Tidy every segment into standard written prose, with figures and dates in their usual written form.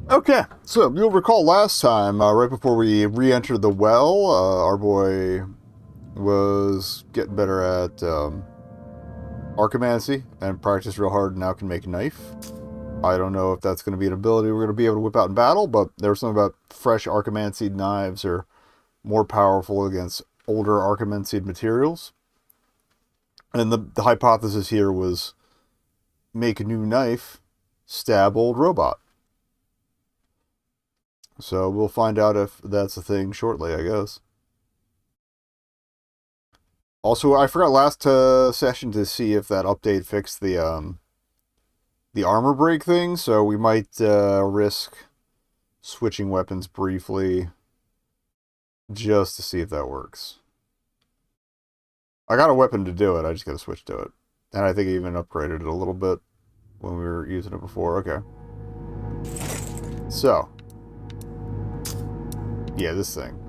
Okay, so you'll recall last time, right before we re-entered the well, our boy was getting better at archimancy and practiced real hard and now can make a knife. I don't know if that's going to be an ability we're going to be able to whip out in battle, but there's something about fresh archimancy knives are more powerful against older archimancy materials. And the hypothesis here was make a new knife, stab old robot. So we'll find out if that's a thing shortly, I guess. Also, I forgot last session to see if that update fixed the armor break thing, so we might risk switching weapons briefly just to see if that works. I got a weapon to do it, I just gotta switch to it. And I think I even upgraded it a little bit when we were using it before. Okay. So. Yeah, this thing.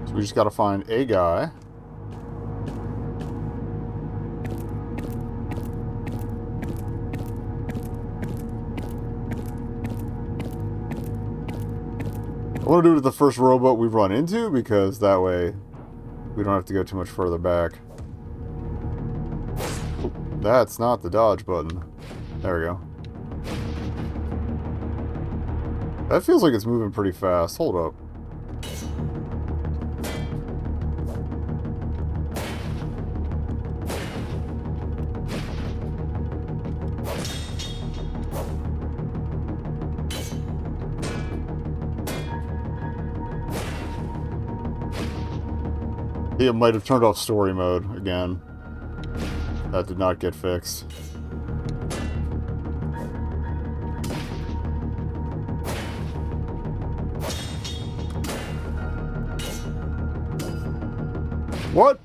So we just gotta find a guy. I want to do it with the first robot we run into, because that way we don't have to go too much further back. Oh, that's not the dodge button. There we go. That feels like it's moving pretty fast. Hold up. It might have turned off story mode again. That did not get fixed. What?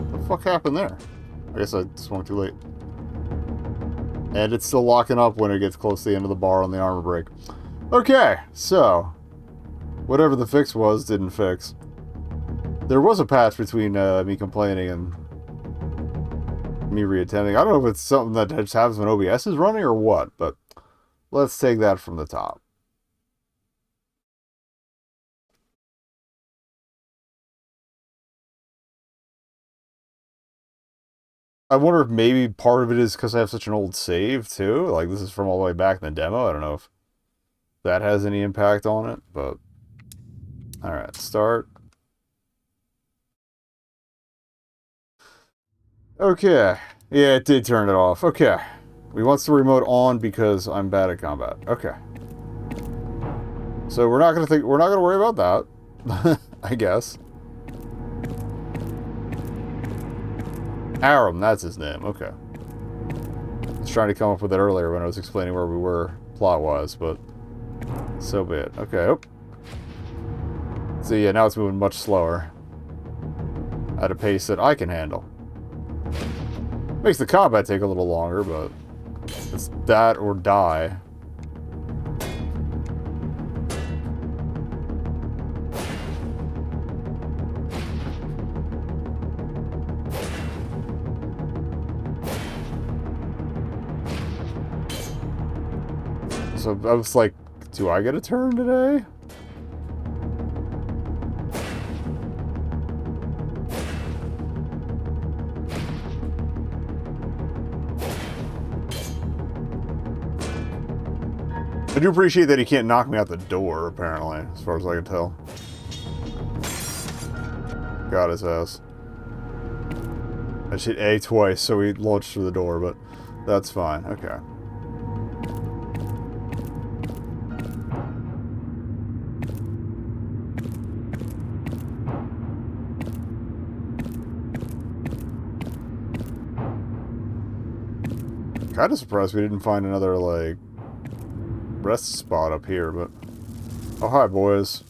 What the fuck happened there? I guess I swung too late. And it's still locking up when it gets close to the end of the bar on the armor break. Okay, so whatever the fix was didn't fix. There was a patch between me complaining and me reattending. I don't know if it's something that just happens when OBS is running or what, but let's take that from the top. I wonder if maybe part of it is because I have such an old save, too. Like, this is from all the way back in the demo. I don't know if that has any impact on it, but... Alright, start. Okay. Yeah, it did turn it off. Okay. We want the remote on because I'm bad at combat. Okay. So we're not gonna worry about that. I guess. Aram, that's his name. Okay. I was trying to come up with it earlier when I was explaining where we were plot-wise, but so be it. Okay. Oh. So yeah, now it's moving much slower. At a pace that I can handle. Makes the combat take a little longer, but it's that or die. So I was like, do I get a turn today? I do appreciate that he can't knock me out the door, apparently, as far as I can tell. Got his ass. I just hit A twice, so he launched through the door, but that's fine. Okay. Kind of surprised we didn't find another, like, rest spot up here, but... Oh, hi, boys.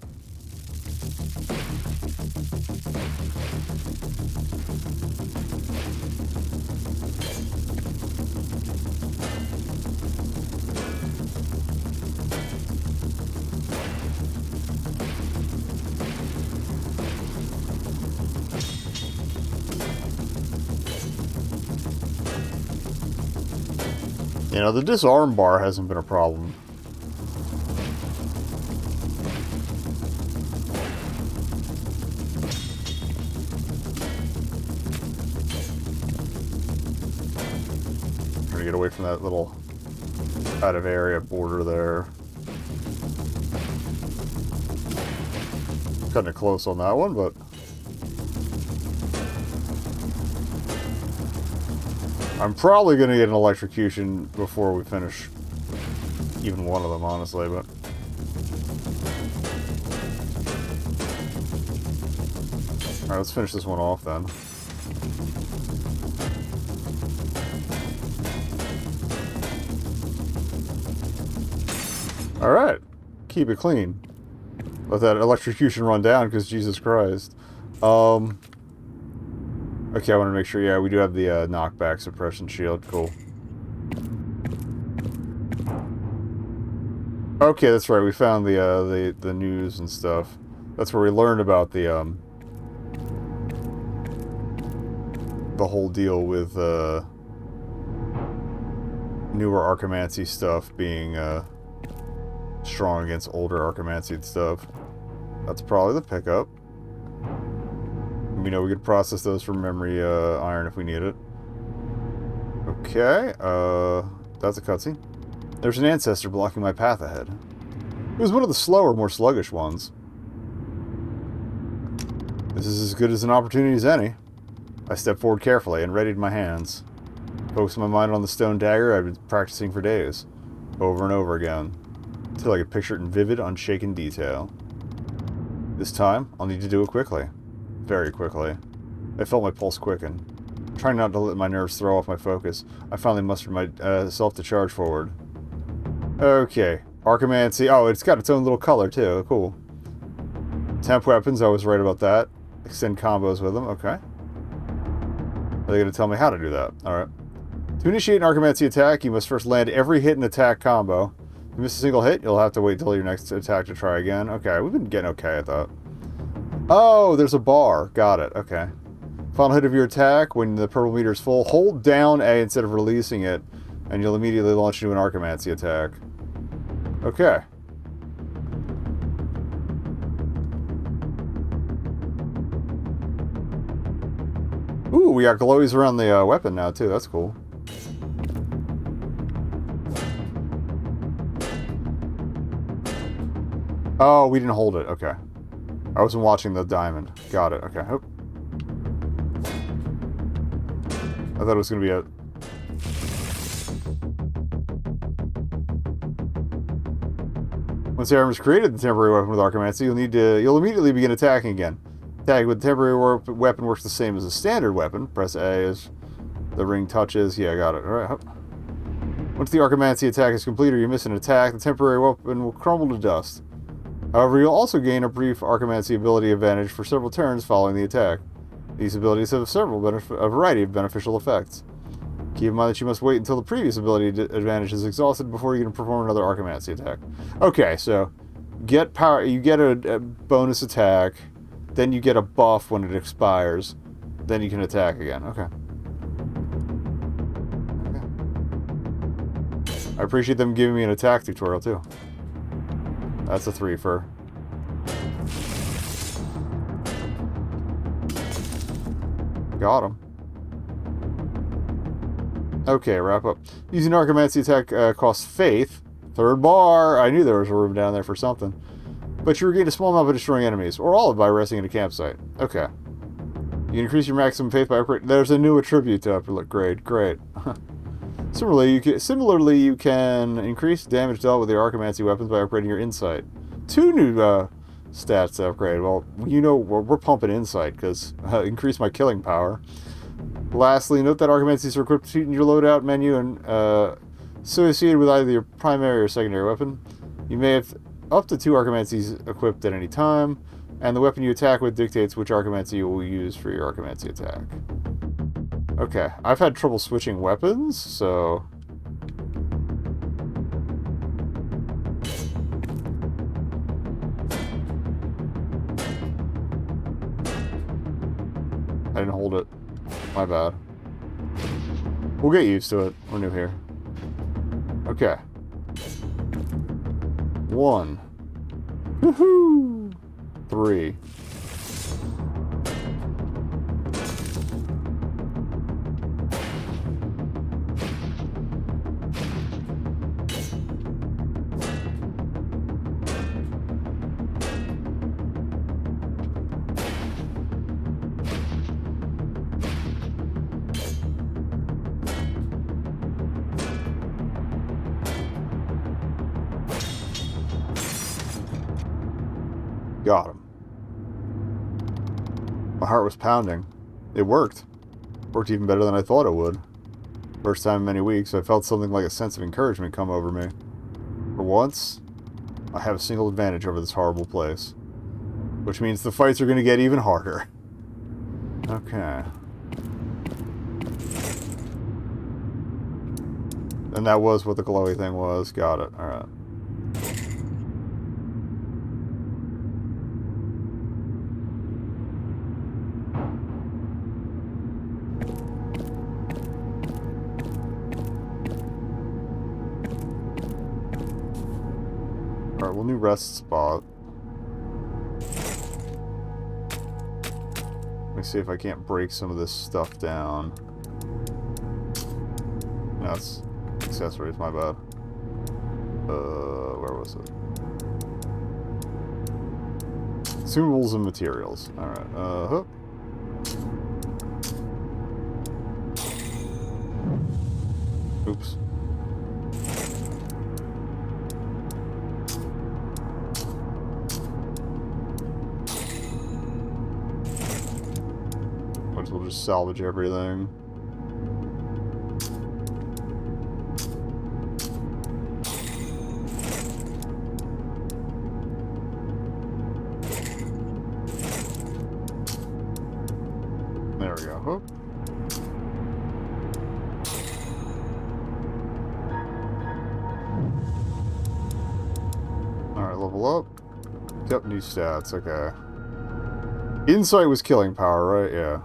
You know, the disarm bar hasn't been a problem. Trying to get away from that little out of area border there. Cutting it close on that one, but I'm probably going to get an electrocution before we finish even one of them, honestly, but alright, let's finish this one off then. Alright, keep it clean. Let that electrocution run down, because Jesus Christ. Okay, I want to make sure, yeah, we do have the knockback suppression shield. Cool. Okay, that's right, we found the news and stuff. That's where we learned about the whole deal with newer Archimancy stuff being strong against older Archimancy stuff. That's probably the pickup. We know we could process those from memory iron if we need it. Okay, that's a cutscene. There's an ancestor blocking my path ahead. It was one of the slower, more sluggish ones. This is as good as an opportunity as any. I stepped forward carefully and readied my hands. Focused my mind on the stone dagger I'd been practicing for days, over and over again, until I could picture it in vivid, unshaken detail. This time, I'll need to do it quickly. Very quickly. I felt my pulse quicken. Trying not to let my nerves throw off my focus, I finally mustered myself to charge forward. Okay. Archimancy. Oh, it's got its own little color, too. Cool. Temp weapons, I was right about that. Extend combos with them. Okay. Are they going to tell me how to do that? Alright. To initiate an Archimancy attack, you must first land every hit and attack combo. If you miss a single hit, you'll have to wait till your next attack to try again. Okay, we've been getting okay at that. Oh, there's a bar. Got it. Okay. Final hit of your attack, when the purple meter is full, hold down A instead of releasing it, and you'll immediately launch into an Archimancy attack. Okay. Ooh, we got glowies around the weapon now, too. That's cool. Oh, we didn't hold it. Okay. I wasn't watching the diamond. Got it. Okay. Oh. I thought it was going to be a... Once the armor is created, the temporary weapon with Archimancy, you'll immediately begin attacking again. Attacking with the temporary weapon works the same as a standard weapon. Press A as the ring touches. Yeah, I got it. Alright. Once the Archimancy attack is complete or you miss an attack, the temporary weapon will crumble to dust. However, you'll also gain a brief Archimancy ability advantage for several turns following the attack. These abilities have a variety of beneficial effects. Keep in mind that you must wait until the previous ability advantage is exhausted before you can perform another Archimancy attack. Okay, so get power. You get a bonus attack, then you get a buff when it expires, then you can attack again. Okay. I appreciate them giving me an attack tutorial too. That's a 3-fer. Got him. Okay, wrap up. Using Archimancy attack costs faith. Third bar. I knew there was a room down there for something. But you regain a small amount by destroying enemies, or all of it by resting in a campsite. Okay. You can increase your maximum faith by upgrade. There's a new attribute to upgrade. Great. Similarly, you can increase damage dealt with your Archimancy weapons by upgrading your insight. 2 new stats to upgrade. Well, you know, we're pumping insight, because increase my killing power. Lastly, note that Archimancies are equipped in your loadout menu and associated with either your primary or secondary weapon. You may have up to 2 Archimancies equipped at any time, and the weapon you attack with dictates which Archimancy you will use for your Archimancy attack. Okay, I've had trouble switching weapons, so... I didn't hold it. My bad. We'll get used to it. We're new here. Okay. 1. Woohoo! 3. Got him. My heart was pounding. It worked. Worked even better than I thought it would. First time in many weeks, I felt something like a sense of encouragement come over me. For once, I have a single advantage over this horrible place. Which means the fights are going to get even harder. Okay. And that was what the glowy thing was. Got it. Alright. Alright, well, new rest spot. Let me see if I can't break some of this stuff down. No, it's accessories, my bad. Where was it? Consumables and materials. Alright, huh. Oops. Might as well just salvage everything. There we go. Hoop. Alright, level up. Yep, new stats, okay. Insight was killing power, right? Yeah.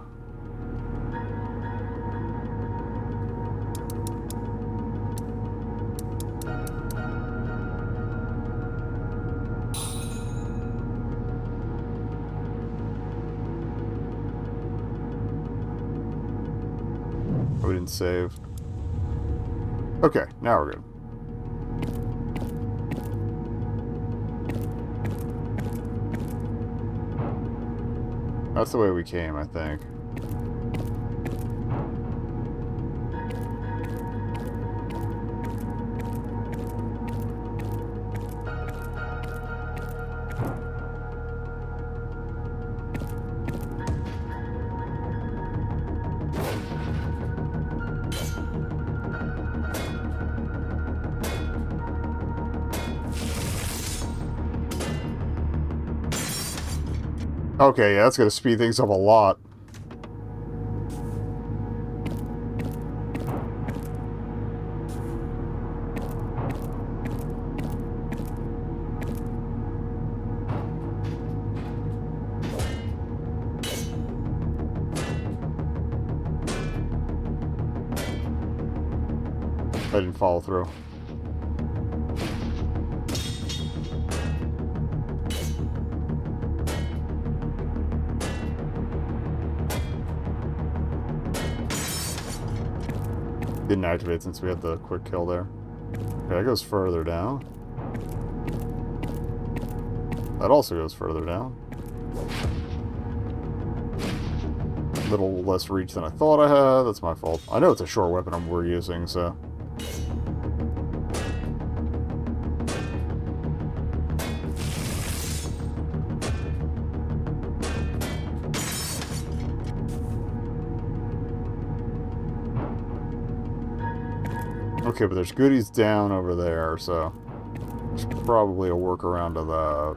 Oh, we didn't save. Okay, now we're good. That's the way we came, I think. Okay, yeah, that's gonna speed things up a lot. I didn't follow through. Didn't activate since we had the quick kill there. Okay, that goes further down. That also goes further down. A little less reach than I thought I had. That's my fault. I know it's a short weapon we're using, so... Okay, but there's goodies down over there, so there's probably a workaround to that.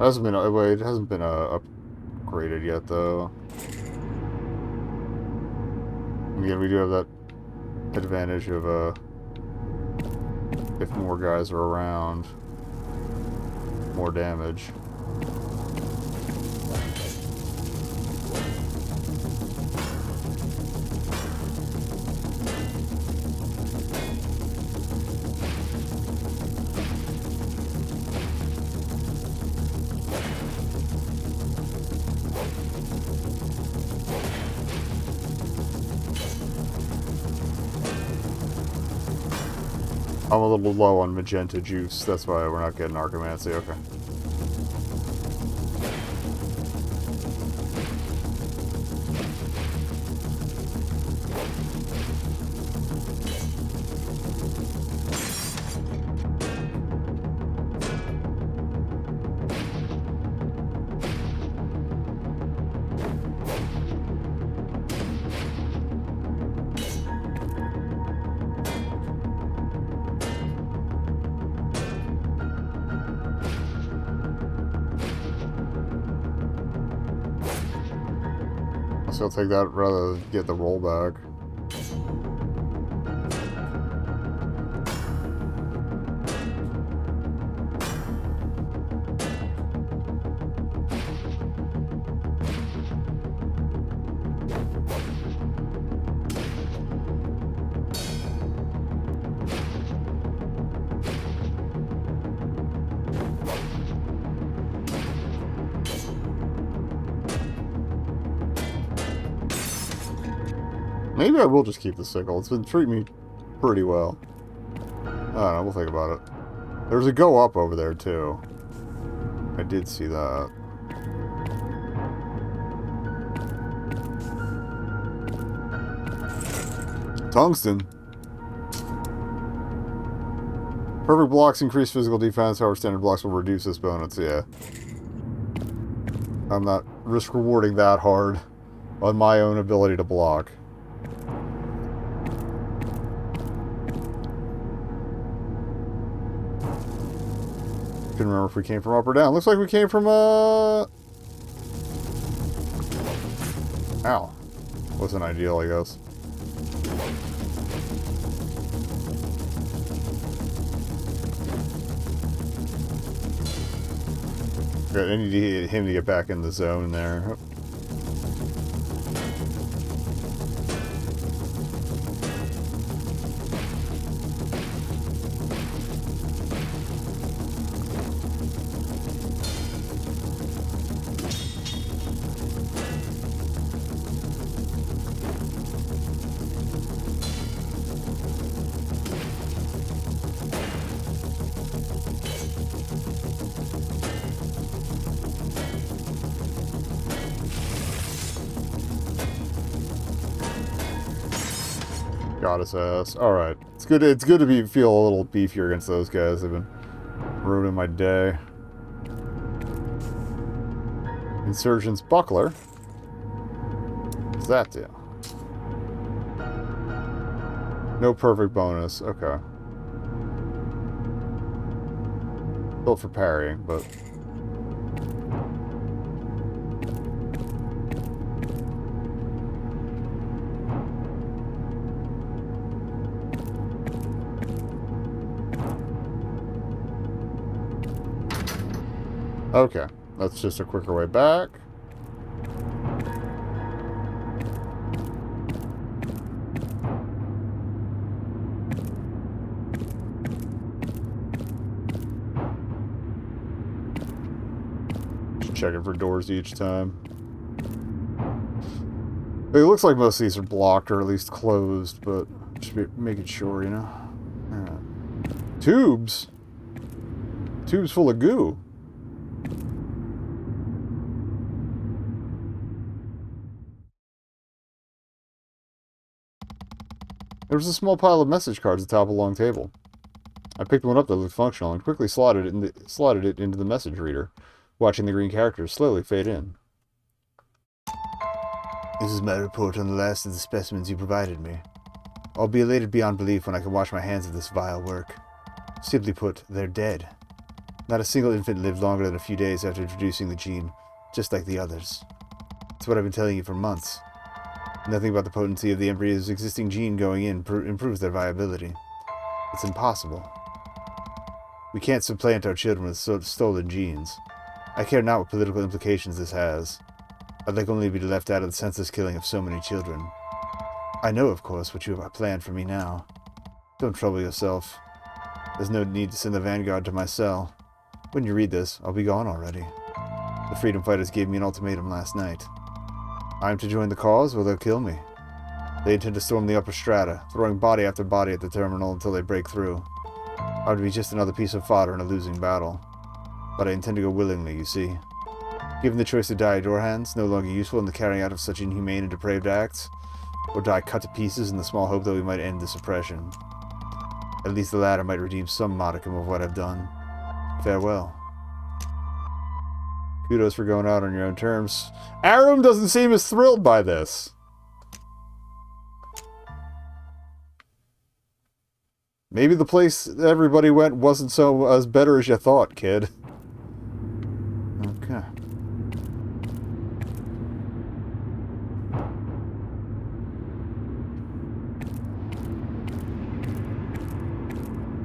Wait, it hasn't been upgraded yet, though. And again, we do have that advantage of, if more guys are around, more damage. I'm a little low on magenta juice, that's why we're not getting Archomancy, okay. So I'll take that rather than get the rollback. Maybe I will just keep the sickle. It's been treating me pretty well. I don't know, we'll think about it. There's a go up over there, too. I did see that. Tungsten. Perfect blocks increase physical defense, however standard blocks will reduce this bonus, yeah. I'm not risk rewarding that hard on my own ability to block. Couldn't remember if we came from up or down. Looks like we came from, Ow. Wasn't ideal, I guess. I need him to get back in the zone there. Got his ass. Alright. It's good to feel a little beefier against those guys. They've been ruining my day. Insurgent's Buckler. What's that do? No perfect bonus. Okay. Built for parrying, but... Okay, that's just a quicker way back. Just checking for doors each time. It looks like most of these are blocked or at least closed, but just making sure, you know. Right. Tubes? Tubes full of goo. There was a small pile of message cards atop a long table. I picked one up that looked functional and quickly slotted it into the message reader, watching the green characters slowly fade in. This is my report on the last of the specimens you provided me. I'll be elated beyond belief when I can wash my hands of this vile work. Simply put, they're dead. Not a single infant lived longer than a few days after introducing the gene, just like the others. That's what I've been telling you for months. Nothing about the potency of the embryo's existing gene going in improves their viability. It's impossible. We can't supplant our children with stolen genes. I care not what political implications this has. I'd like only to be left out of the senseless killing of so many children. I know, of course, what you have planned for me now. Don't trouble yourself. There's no need to send the vanguard to my cell. When you read this, I'll be gone already. The freedom fighters gave me an ultimatum last night. I'm to join the cause, or they'll kill me. They intend to storm the upper strata, throwing body after body at the terminal until they break through. I would be just another piece of fodder in a losing battle. But I intend to go willingly, you see. Given the choice to die at your hands, no longer useful in the carrying out of such inhumane and depraved acts, or die cut to pieces in the small hope that we might end this oppression. At least the latter might redeem some modicum of what I've done. Farewell. Kudos for going out on your own terms. Arum doesn't seem as thrilled by this. Maybe the place everybody went wasn't so as better as you thought, kid. Okay.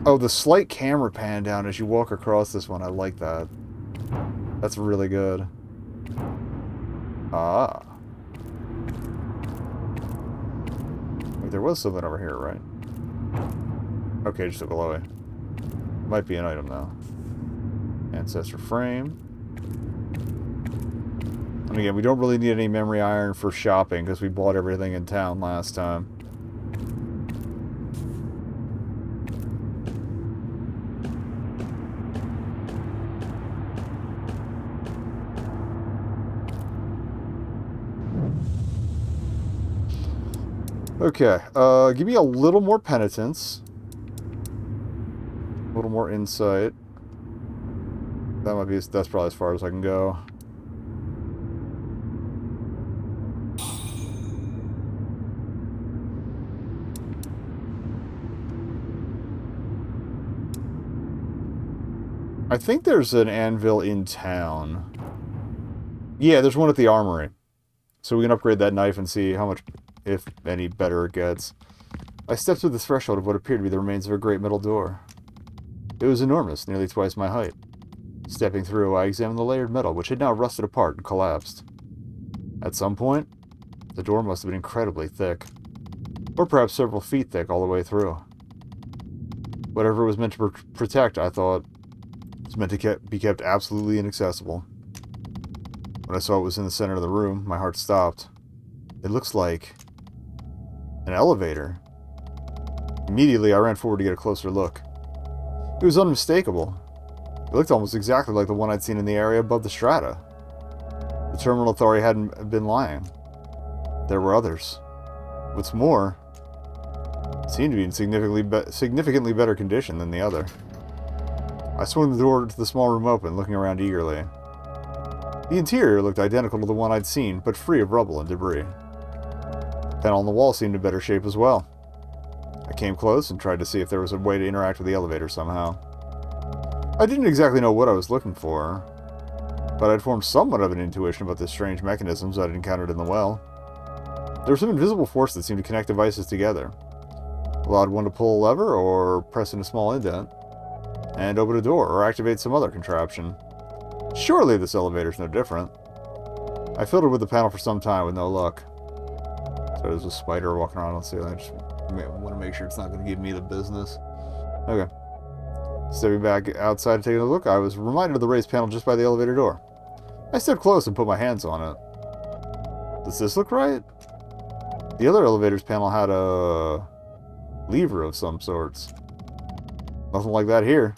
Oh, the slight camera pan down as you walk across this one, I like that. That's really good. Ah. Wait, there was something over here, right? Okay, just a below it. Might be an item, though. Ancestor frame. And again, we don't really need any memory iron for shopping, because we bought everything in town last time. Okay, give me a little more penitence. A little more insight. That might be, that's probably as far as I can go. I think there's an anvil in town. Yeah, there's one at the armory. So we can upgrade that knife and see how much, if any, better it gets. I stepped through the threshold of what appeared to be the remains of a great metal door. It was enormous, nearly twice my height. Stepping through, I examined the layered metal, which had now rusted apart and collapsed. At some point, the door must have been incredibly thick. Or perhaps several feet thick all the way through. Whatever it was meant to protect, I thought, was meant to be kept absolutely inaccessible. When I saw it was in the center of the room, my heart stopped. It looks like an elevator. Immediately, I ran forward to get a closer look. It was unmistakable. It looked almost exactly like the one I'd seen in the area above the strata. The terminal authority hadn't been lying. There were others. What's more, it seemed to be in significantly better condition than the other. I swung the door to the small room open, looking around eagerly. The interior looked identical to the one I'd seen, but free of rubble and debris. The panel on the wall seemed in better shape as well. I came close and tried to see if there was a way to interact with the elevator somehow. I didn't exactly know what I was looking for, but I'd formed somewhat of an intuition about the strange mechanisms I'd encountered in the well. There was some invisible force that seemed to connect devices together. Allowed one to pull a lever, or press in a small indent, and open a door, or activate some other contraption. Surely this elevator's no different. I fiddled with the panel for some time with no luck. So there's a spider walking around on the ceiling. I just want to make sure it's not going to give me the business. Okay. Stepping back outside and taking a look, I was reminded of the raised panel just by the elevator door. I stepped close and put my hands on it. Does this look right? The other elevator's panel had a lever of some sorts. Nothing like that here.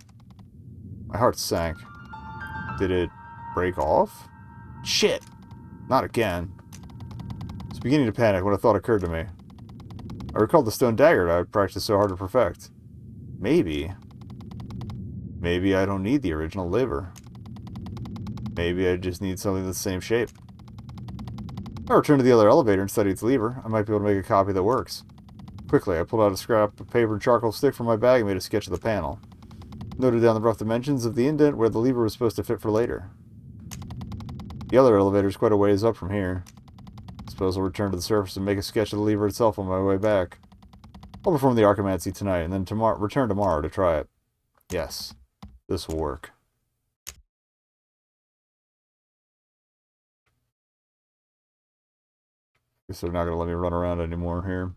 My heart sank. Did it break off? Shit! Not again. I was beginning to panic when a thought occurred to me. I recalled the stone dagger I had practiced so hard to perfect. Maybe I don't need the original lever. Maybe I just need something that's the same shape. I returned to the other elevator and studied its lever. I might be able to make a copy that works. Quickly, I pulled out a scrap of paper and charcoal stick from my bag and made a sketch of the panel. Noted down the rough dimensions of the indent where the lever was supposed to fit for later. The other elevator is quite a ways up from here. Suppose I'll return to the surface and make a sketch of the lever itself on my way back. I'll perform the archimancy tonight, and then return tomorrow to try it. Yes, this will work. Guess they're not going to let me run around anymore here.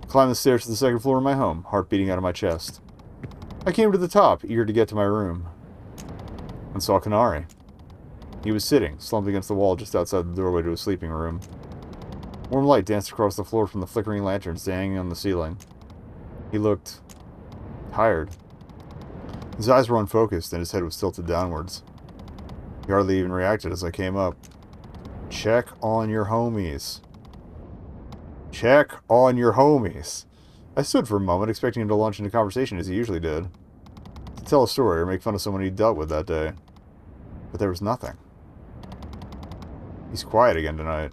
Climbed the stairs to the second floor of my home, heart beating out of my chest. I came to the top, eager to get to my room, and saw Kanari. He was sitting, slumped against the wall just outside the doorway to his sleeping room. Warm light danced across the floor from the flickering lanterns hanging on the ceiling. He looked tired. His eyes were unfocused, and his head was tilted downwards. He hardly even reacted as I came up. Check on your homies. Check on your homies. I stood for a moment, expecting him to launch into conversation as he usually did. To tell a story or make fun of someone he dealt with that day. But there was nothing. He's quiet again tonight.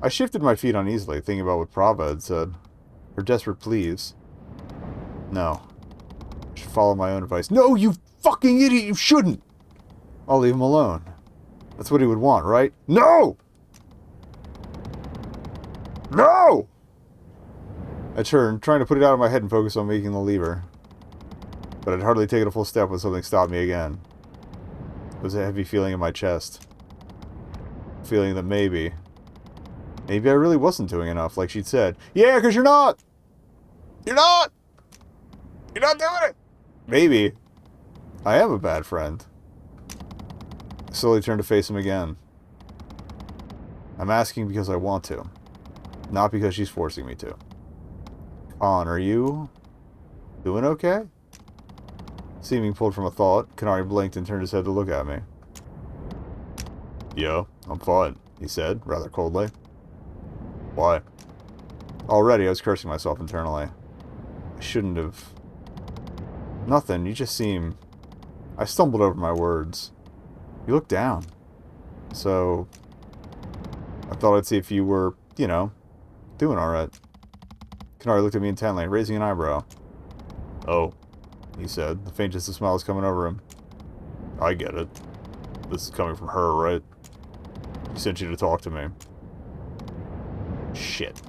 I shifted my feet uneasily, thinking about what Prava had said. Her desperate pleas. No. I should follow my own advice. No, you fucking idiot! You shouldn't! I'll leave him alone. That's what he would want, right? No! No! I turned, trying to put it out of my head and focus on making the lever. But I'd hardly taken a full step when something stopped me again. It was a heavy feeling in my chest. A feeling that maybe I really wasn't doing enough, like she'd said. Yeah, because you're not! You're not! You're not doing it! Maybe. I am a bad friend. I slowly turned to face him again. I'm asking because I want to. Not because she's forcing me to. Khan, are you doing okay? Seeming pulled from a thought, Kanari blinked and turned his head to look at me. Yeah, I'm fine, he said, rather coldly. Why? Already I was cursing myself internally. I shouldn't have... Nothing, you just seem... I stumbled over my words. You look down. So... I thought I'd see if you were, you know, doing alright. Kanari looked at me intently, raising an eyebrow. Oh, he said. The faintest of smiles coming over him. I get it. This is coming from her, right? She sent you to talk to me. Shit.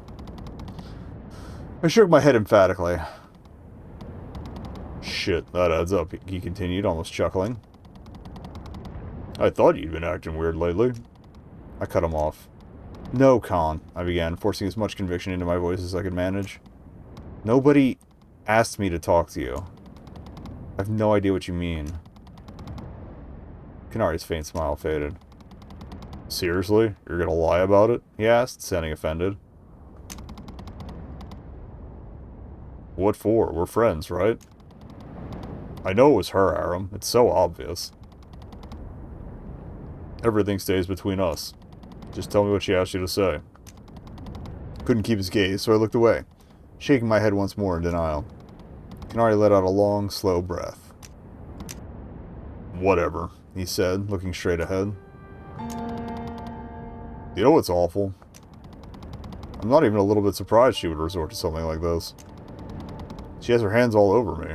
I shook my head emphatically. Shit, that adds up, he continued, almost chuckling. I thought you'd been acting weird lately. I cut him off. No, Khan, I began, forcing as much conviction into my voice as I could manage. Nobody asked me to talk to you. I have no idea what you mean. Kanari's faint smile faded. Seriously? You're gonna lie about it? He asked, sounding offended. What for? We're friends, right? I know it was her, Aram. It's so obvious. Everything stays between us. Just tell me what she asked you to say. Couldn't keep his gaze, so I looked away, shaking my head once more in denial. Kanari let out a long, slow breath. Whatever, he said, looking straight ahead. You know what's awful? I'm not even a little bit surprised she would resort to something like this. She has her hands all over me.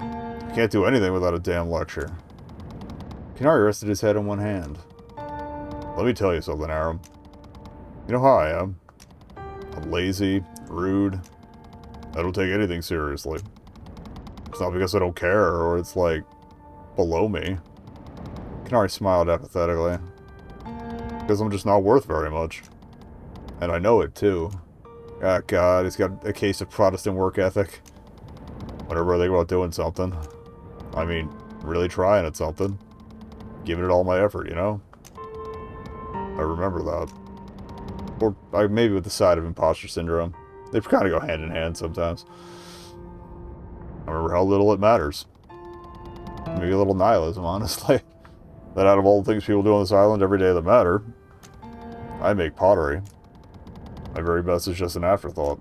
I can't do anything without a damn lecture. Kanari rested his head on one hand. Let me tell you something, Aram. You know how I am. I'm lazy, rude. I don't take anything seriously. It's not because I don't care, or it's like, below me. Kanari smiled apathetically. Because I'm just not worth very much. And I know it, too. Ah, God, he's got a case of Protestant work ethic. Whenever I think about doing something. I mean, really trying at something. Giving it all my effort, you know? I remember that. Or maybe with the side of imposter syndrome. They kind of go hand in hand sometimes. I remember how little it matters. Maybe a little nihilism, honestly. That out of all the things people do on this island every day that matter, I make pottery. My very best is just an afterthought.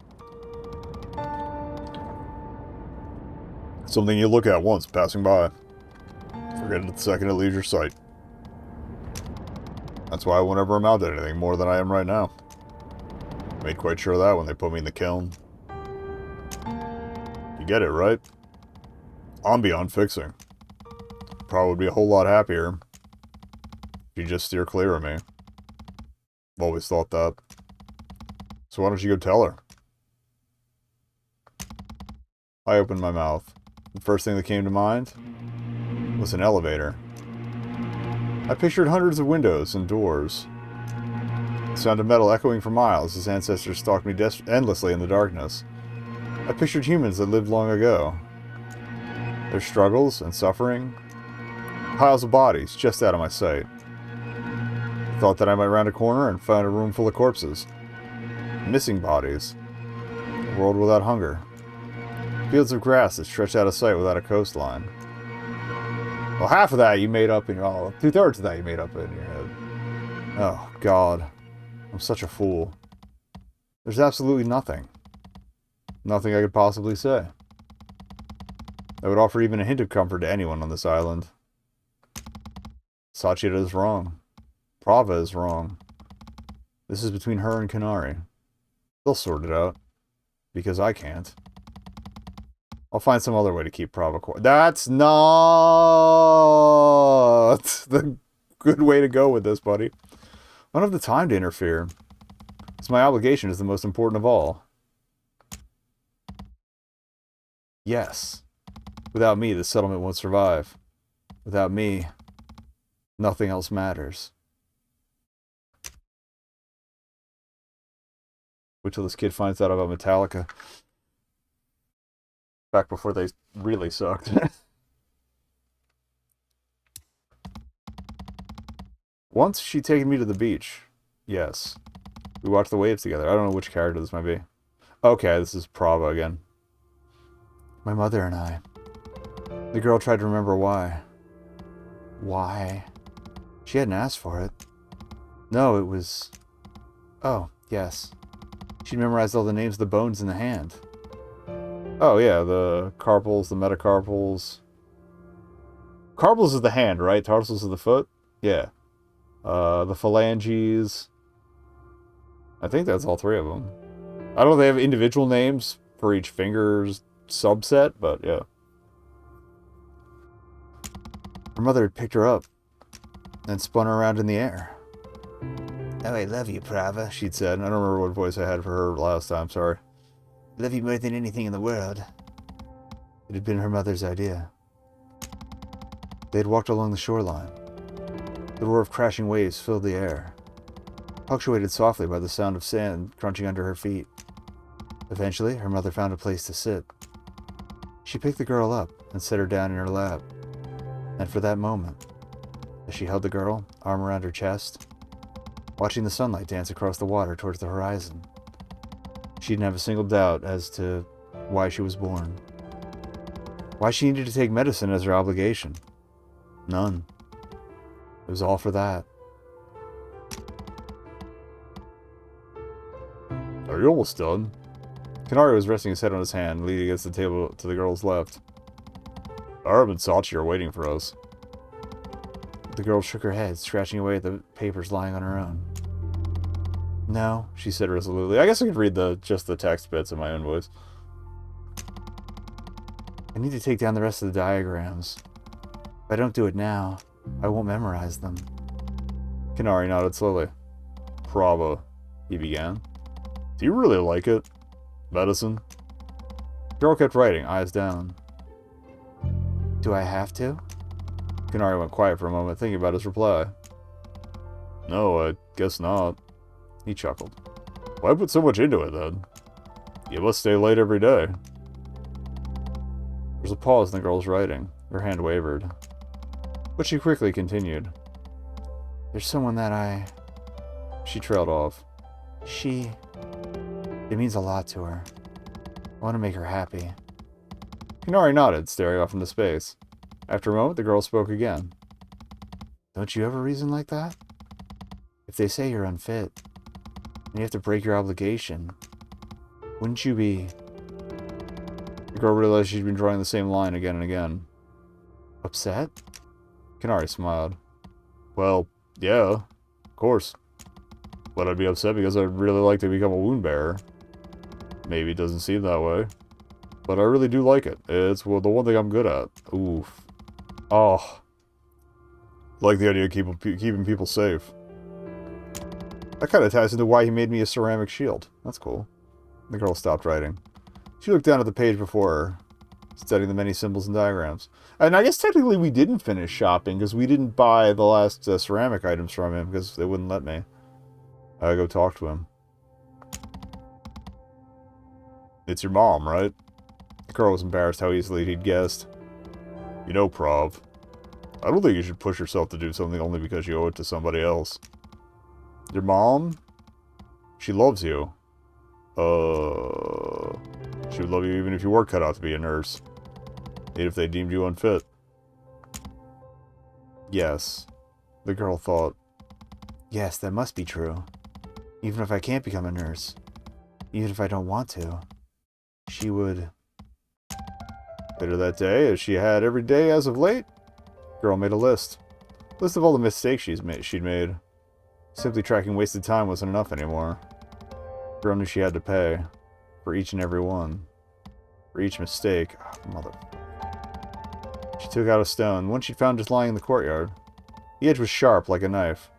Something you look at once, passing by. Forget it the second it leaves your sight. That's why I won't ever amount to anything more than I am right now. Made quite sure of that when they put me in the kiln. You get it, right? I'm beyond fixing. Probably be a whole lot happier if you just steer clear of me. I've always thought that. So why don't you go tell her? I opened my mouth. The first thing that came to mind was an elevator. I pictured hundreds of windows and doors. The sound of metal echoing for miles as ancestors stalked me endlessly in the darkness. I pictured humans that lived long ago. Their struggles and suffering. Piles of bodies just out of my sight. I thought that I might round a corner and find a room full of corpses. Missing bodies. A world without hunger. Fields of grass that stretched out of sight without a coastline. Well, half of that you made up in your... Oh, 2/3 of that you made up in your head. Oh, God. I'm such a fool. There's absolutely nothing. Nothing I could possibly say. That would offer even a hint of comfort to anyone on this island. Sachida is wrong. Prava is wrong. This is between her and Kanari. They'll sort it out. Because I can't. I'll find some other way to keep Prava quiet. That's not the good way to go with this, buddy. I don't have the time to interfere. It's my obligation is the most important of all. Yes. Without me, the settlement won't survive. Without me, nothing else matters. Wait till this kid finds out about Metallica. Back before they really sucked. Once she'd taken me to the beach. Yes. We watched the waves together. I don't know which character this might be. Okay, this is Prava again. My mother and I. The girl tried to remember why. Why? She hadn't asked for it. No, it was... Oh, yes. She'd memorized all the names of the bones in the hand. Oh, yeah, the carpals, the metacarpals. Carpals is the hand, right? Tarsals is the foot? Yeah. The phalanges. I think that's all three of them. I don't know if they have individual names for each finger's subset, but yeah. Her mother had picked her up and spun her around in the air. Oh, I love you, Prava, she'd said. I don't remember what voice I had for her last time, sorry. Love you more than anything in the world. It had been her mother's idea. They had walked along the shoreline. The roar of crashing waves filled the air, punctuated softly by the sound of sand crunching under her feet. Eventually, her mother found a place to sit. She picked the girl up and set her down in her lap. And for that moment, as she held the girl, arm around her chest, watching the sunlight dance across the water towards the horizon, she didn't have a single doubt as to why she was born. Why she needed to take medicine as her obligation. None. It was all for that. Are you almost done? Kanari was resting his head on his hand, leaning against the table to the girl's left. Arab and Sachi are waiting for us. The girl shook her head, scratching away at the papers lying on her own. No, she said resolutely. I guess I could read just the text bits in my own voice. I need to take down the rest of the diagrams. If I don't do it now, I won't memorize them. Kanari nodded slowly. Prava, he began. Do you really like it? Medicine? The girl kept writing, eyes down. Do I have to? Kanari went quiet for a moment, thinking about his reply. No, I guess not. He chuckled. Why put so much into it, then? You must stay late every day. There was a pause in the girl's writing. Her hand wavered. But she quickly continued. There's someone that I... She trailed off. It means a lot to her. I want to make her happy. Kanari nodded, staring off into space. After a moment, the girl spoke again. Don't you have a reason like that? If they say you're unfit, and you have to break your obligation, wouldn't you be... The girl realized she'd been drawing the same line again and again. Upset? Kanari smiled. Well, yeah. Of course. But I'd be upset because I'd really like to become a wound bearer. Maybe it doesn't seem that way. But I really do like it. It's the one thing I'm good at. Oof. Oh. Like the idea of keeping people safe. That kind of ties into why he made me a ceramic shield. That's cool. The girl stopped writing. She looked down at the page before her, studying the many symbols and diagrams. And I guess technically we didn't finish shopping, because we didn't buy the last ceramic items from him, because they wouldn't let me. I go talk to him. It's your mom, right? The girl was embarrassed how easily he'd guessed. You know, Prov, I don't think you should push yourself to do something only because you owe it to somebody else. Your mom? She loves you. She would love you even if you were cut out to be a nurse. Even if they deemed you unfit. Yes. The girl thought. Yes, that must be true. Even if I can't become a nurse. Even if I don't want to. She would... Later that day, as she had every day as of late, girl made a list. List of all the mistakes she'd made. Simply tracking wasted time wasn't enough anymore. Girl knew she had to pay. For each and every one. For each mistake. Oh, mother... She took out a stone, one she'd found just lying in the courtyard. The edge was sharp, like a knife.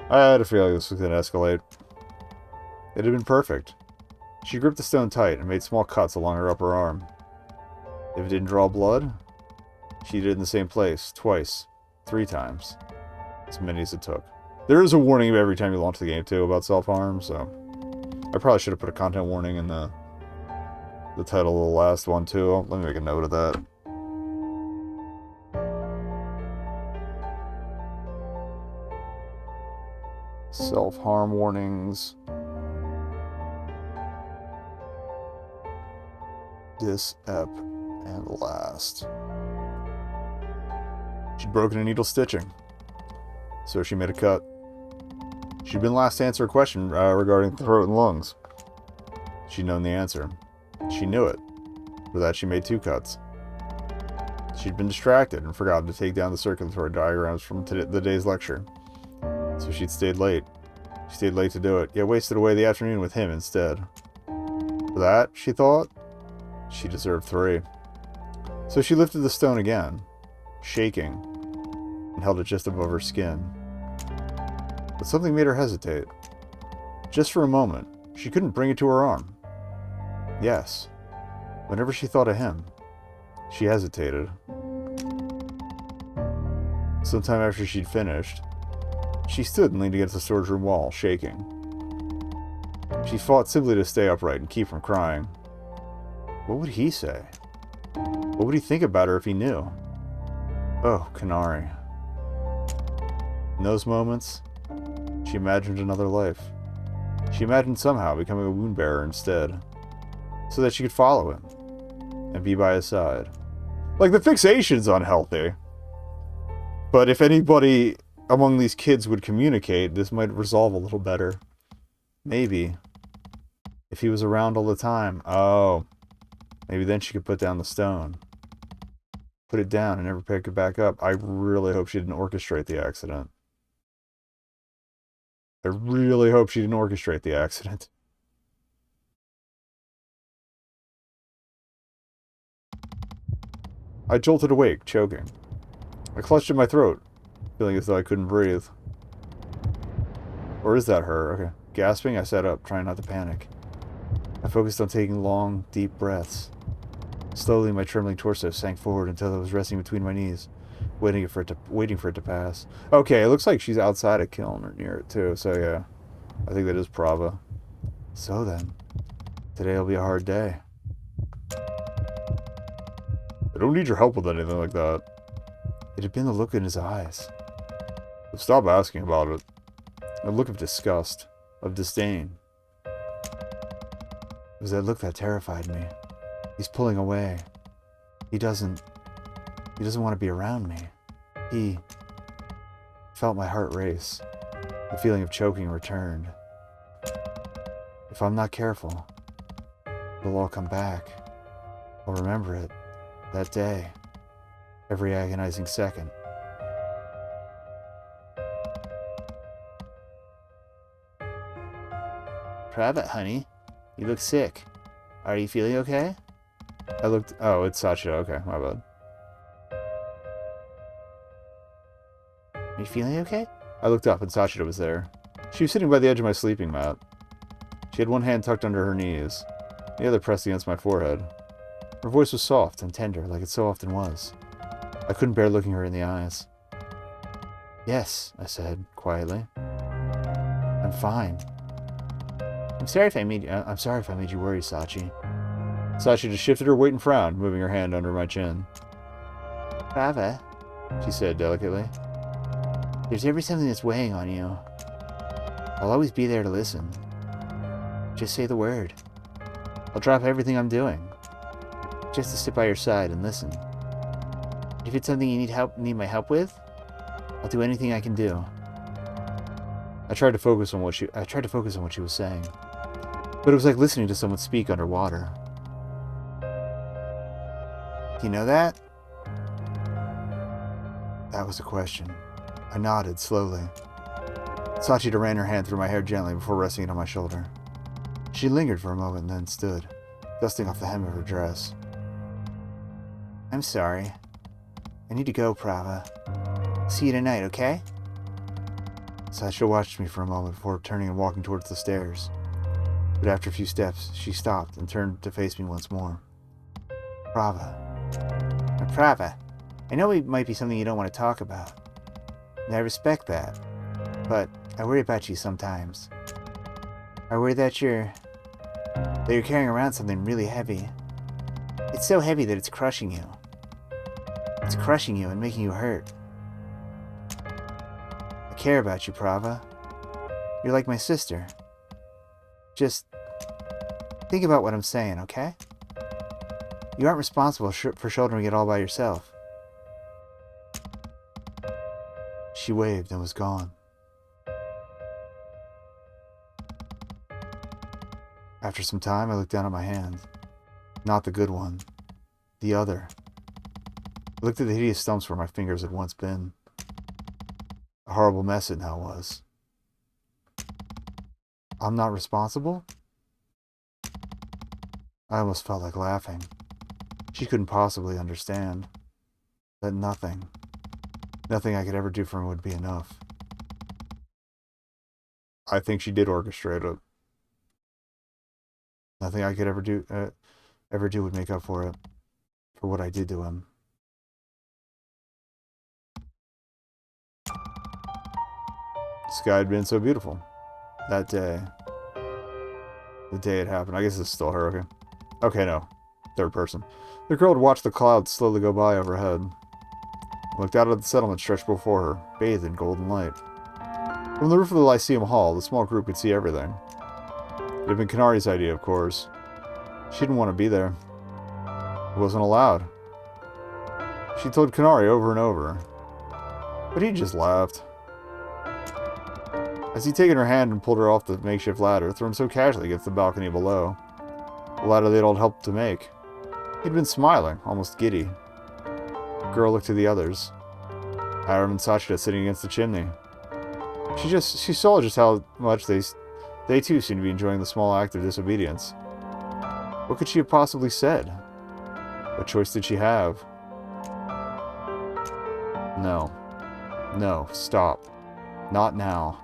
I had a feeling this was going to escalate. It had been perfect. She gripped the stone tight and made small cuts along her upper arm. If it didn't draw blood, she did it in the same place, twice, 3 times. As many as it took. There is a warning every time you launch the game, too, about self-harm, so... I probably should have put a content warning in the title of the last one, too. Let me make a note of that. Self-harm warnings. This ep and last. She'd broken a needle stitching, so she made a cut. She'd been last to answer a question regarding throat and lungs. She'd known the answer. She knew it. For that, she made 2 cuts. She'd been distracted and forgotten to take down the circulatory diagrams from the day's lecture. So she'd stayed late. She stayed late to do it, yet wasted away the afternoon with him instead. For that, she thought, she deserved 3. So she lifted the stone again, shaking, and held it just above her skin. But something made her hesitate. Just for a moment, she couldn't bring it to her arm. Yes, whenever she thought of him, she hesitated. Sometime after she'd finished, she stood and leaned against the storage room wall, shaking. She fought simply to stay upright and keep from crying. What would he say? What would he think about her if he knew? Oh, Canary. In those moments, she imagined another life. She imagined somehow becoming a wound bearer instead, so that she could follow him and be by his side. Like, the fixation's unhealthy. But if anybody among these kids would communicate, this might resolve a little better. Maybe. If he was around all the time. Oh. Maybe then she could put down the stone. Put it down and never pick it back up. I really hope she didn't orchestrate the accident. I really hope she didn't orchestrate the accident. I jolted awake, choking. I clutched at my throat, feeling as though I couldn't breathe. Or is that her? Okay. Gasping, I sat up, trying not to panic. I focused on taking long, deep breaths. Slowly, my trembling torso sank forward until I was resting between my knees, waiting for it to pass. Okay, it looks like she's outside a kiln or near it too, so yeah. I think that is Prava. So then, today'll be a hard day. I don't need your help with anything like that. It had been the look in his eyes. But stop asking about it. A look of disgust, of disdain. It was that look that terrified me. He's pulling away. He doesn't want to be around me. He felt my heart race. The feeling of choking returned. If I'm not careful, it'll all come back. I'll remember it. That day. Every agonizing second. Private, honey. You look sick. Are you feeling okay? I looked... Oh, it's Sachida. Okay, my bad. Are you feeling okay? I looked up and Sachida was there. She was sitting by the edge of my sleeping mat. She had one hand tucked under her knees, the other pressed against my forehead. Her voice was soft and tender, like it so often was. I couldn't bear looking her in the eyes. Yes, I said, quietly. I'm fine. I'm sorry if I made you worry, Sachi. Sachi just shifted her weight and frowned, moving her hand under my chin. Prava, she said delicately. There's ever something that's weighing on you. I'll always be there to listen. Just say the word. I'll drop everything I'm doing, just to sit by your side and listen. If it's something you need my help with, I'll do anything I can do. I tried to focus on what she was saying, but it was like listening to someone speak underwater. You know that? That was the question. I nodded slowly. Sachida ran her hand through my hair gently before resting it on my shoulder. She lingered for a moment and then stood, dusting off the hem of her dress. I'm sorry. I need to go, Prava. See you tonight, okay? Sachida watched me for a moment before turning and walking towards the stairs. But after a few steps, she stopped and turned to face me once more. Prava. Prava, I know it might be something you don't want to talk about. And I respect that. But I worry about you sometimes. I worry that you're carrying around something really heavy. It's so heavy that it's crushing you. It's crushing you and making you hurt. I care about you, Prava. You're like my sister. Just think about what I'm saying, okay? You aren't responsible for shouldering it all by yourself. She waved and was gone. After some time, I looked down at my hand. Not the good one. The other. I looked at the hideous stumps where my fingers had once been. A horrible mess it now was. I'm not responsible? I almost felt like laughing. She couldn't possibly understand. That nothing I could ever do for him would be enough. I think she did orchestrate it. Nothing I could ever do would make up for it. For what I did to him. The sky had been so beautiful. That day. The day it happened. I guess it's still her, okay? Okay, no. Third person. The girl had watched the clouds slowly go by overhead. Looked out at the settlement stretched before her, bathed in golden light. From the roof of the Lyceum Hall, the small group could see everything. It had been Kanari's idea, of course. She didn't want to be there. It wasn't allowed. She told Kanari over and over. But he just laughed. As he'd taken her hand and pulled her off the makeshift ladder, thrown so casually against the balcony below, the ladder they'd all helped to make, he'd been smiling, almost giddy. The girl looked to the others. Aram and Sachida sitting against the chimney. She saw just how much they too seemed to be enjoying the small act of disobedience. What could she have possibly said? What choice did she have? No. No, stop. Not now.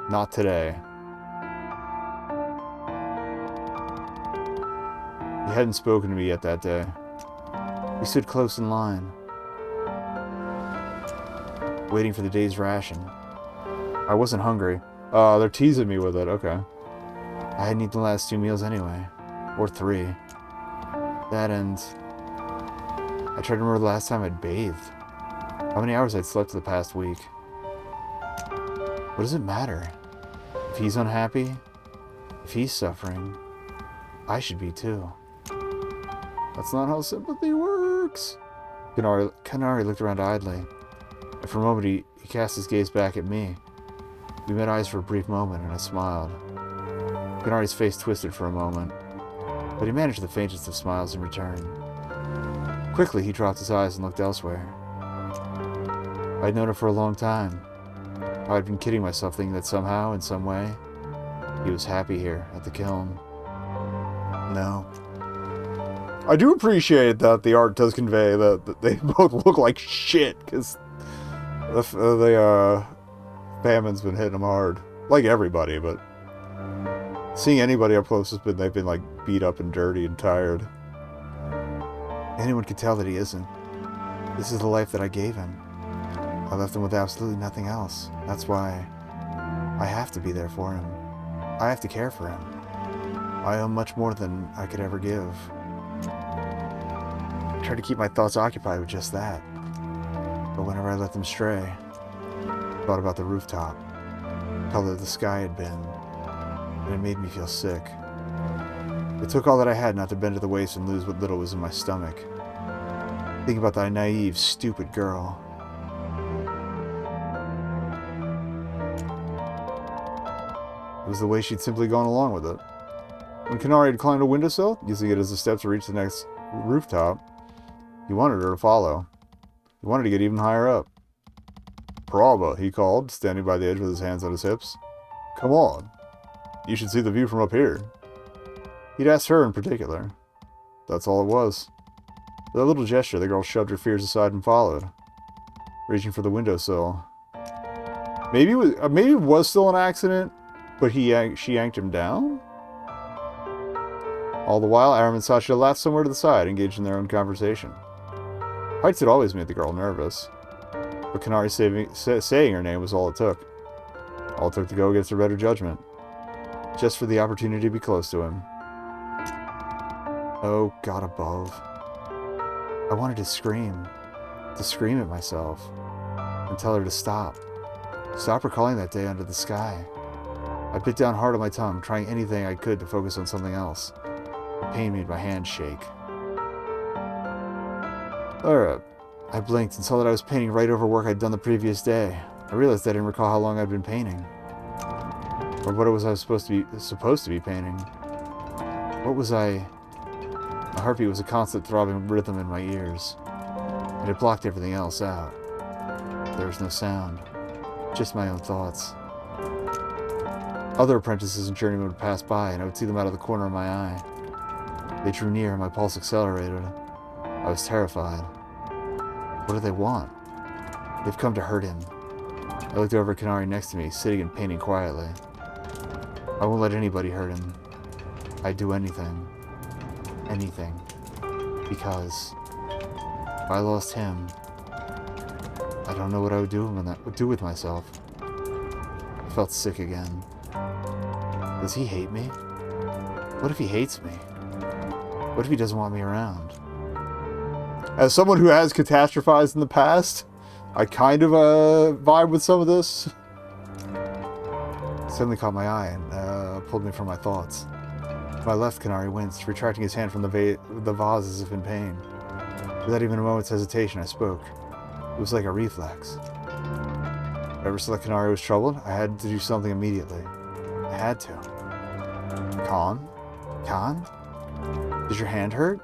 Not today. He hadn't spoken to me yet that day. We stood close in line, waiting for the day's ration. I wasn't hungry. They're teasing me with it, okay. I hadn't eaten the last 2 meals anyway. Or 3. That and... I tried to remember the last time I'd bathed. How many hours I'd slept the past week. What does it matter? If he's unhappy, if he's suffering, I should be too. That's not how sympathy works. Kanari looked around idly, and for a moment he cast his gaze back at me. We met eyes for a brief moment, and I smiled. Kanari's face twisted for a moment, but he managed the faintest of smiles in return. Quickly, he dropped his eyes and looked elsewhere. I'd known it for a long time. I'd been kidding myself thinking that somehow, in some way, He was happy here at the kiln. No. I do appreciate that the art does convey that they both look like shit, because the famine's been hitting them hard. Like everybody, but seeing anybody up close they've been like beat up and dirty and tired. Anyone could tell that he isn't. This is the life that I gave him. I left him with absolutely nothing else. That's why I have to be there for him. I have to care for him. I owe much more than I could ever give. I tried to keep my thoughts occupied with just that. But whenever I let them stray, I thought about the rooftop, the color the sky had been, and it made me feel sick. It took all that I had not to bend to the waist and lose what little was in my stomach. Think about that naive, stupid girl. It was the way she'd simply gone along with it. When Kanari had climbed a windowsill, using it as a step to reach the next rooftop, he wanted her to follow. He wanted to get even higher up. Prava, he called, standing by the edge with his hands on his hips. Come on. You should see the view from up here. He'd asked her in particular. That's all it was. With a little gesture, the girl shoved her fears aside and followed, reaching for the windowsill. Maybe it was still an accident, but she yanked him down? All the while, Aram and Sasha laughed somewhere to the side, engaged in their own conversation. Heights had always made the girl nervous, but Kanari saying her name was all it took. All it took to go against her better judgment. Just for the opportunity to be close to him. Oh, God above. I wanted to scream at myself, and tell her to stop. Stop recalling that day under the sky. I bit down hard on my tongue, trying anything I could to focus on something else. The pain made my hands shake. I blinked and saw that I was painting right over work I'd done the previous day. I realized I didn't recall how long I'd been painting. Or what it was I was supposed to be painting. What was I... My heartbeat was a constant throbbing rhythm in my ears. It had blocked everything else out. There was no sound. Just my own thoughts. Other apprentices and journeymen would pass by, and I would see them out of the corner of my eye. They drew near, and my pulse accelerated. I was terrified. What do they want? They've come to hurt him. I looked over at Kanari next to me, sitting and painting quietly. I won't let anybody hurt him. I'd do anything. Anything. Because if I lost him, I don't know what I would do with myself. I felt sick again. Does he hate me? What if he hates me? What if he doesn't want me around? As someone who has catastrophized in the past, I kind of vibe with some of this. It suddenly caught my eye and pulled me from my thoughts. My left, Kanari winced, retracting his hand from the vase as if in pain. Without even a moment's hesitation, I spoke. It was like a reflex. If I ever saw that Kanari was troubled, I had to do something immediately. I had to. Khan? Khan? Does your hand hurt?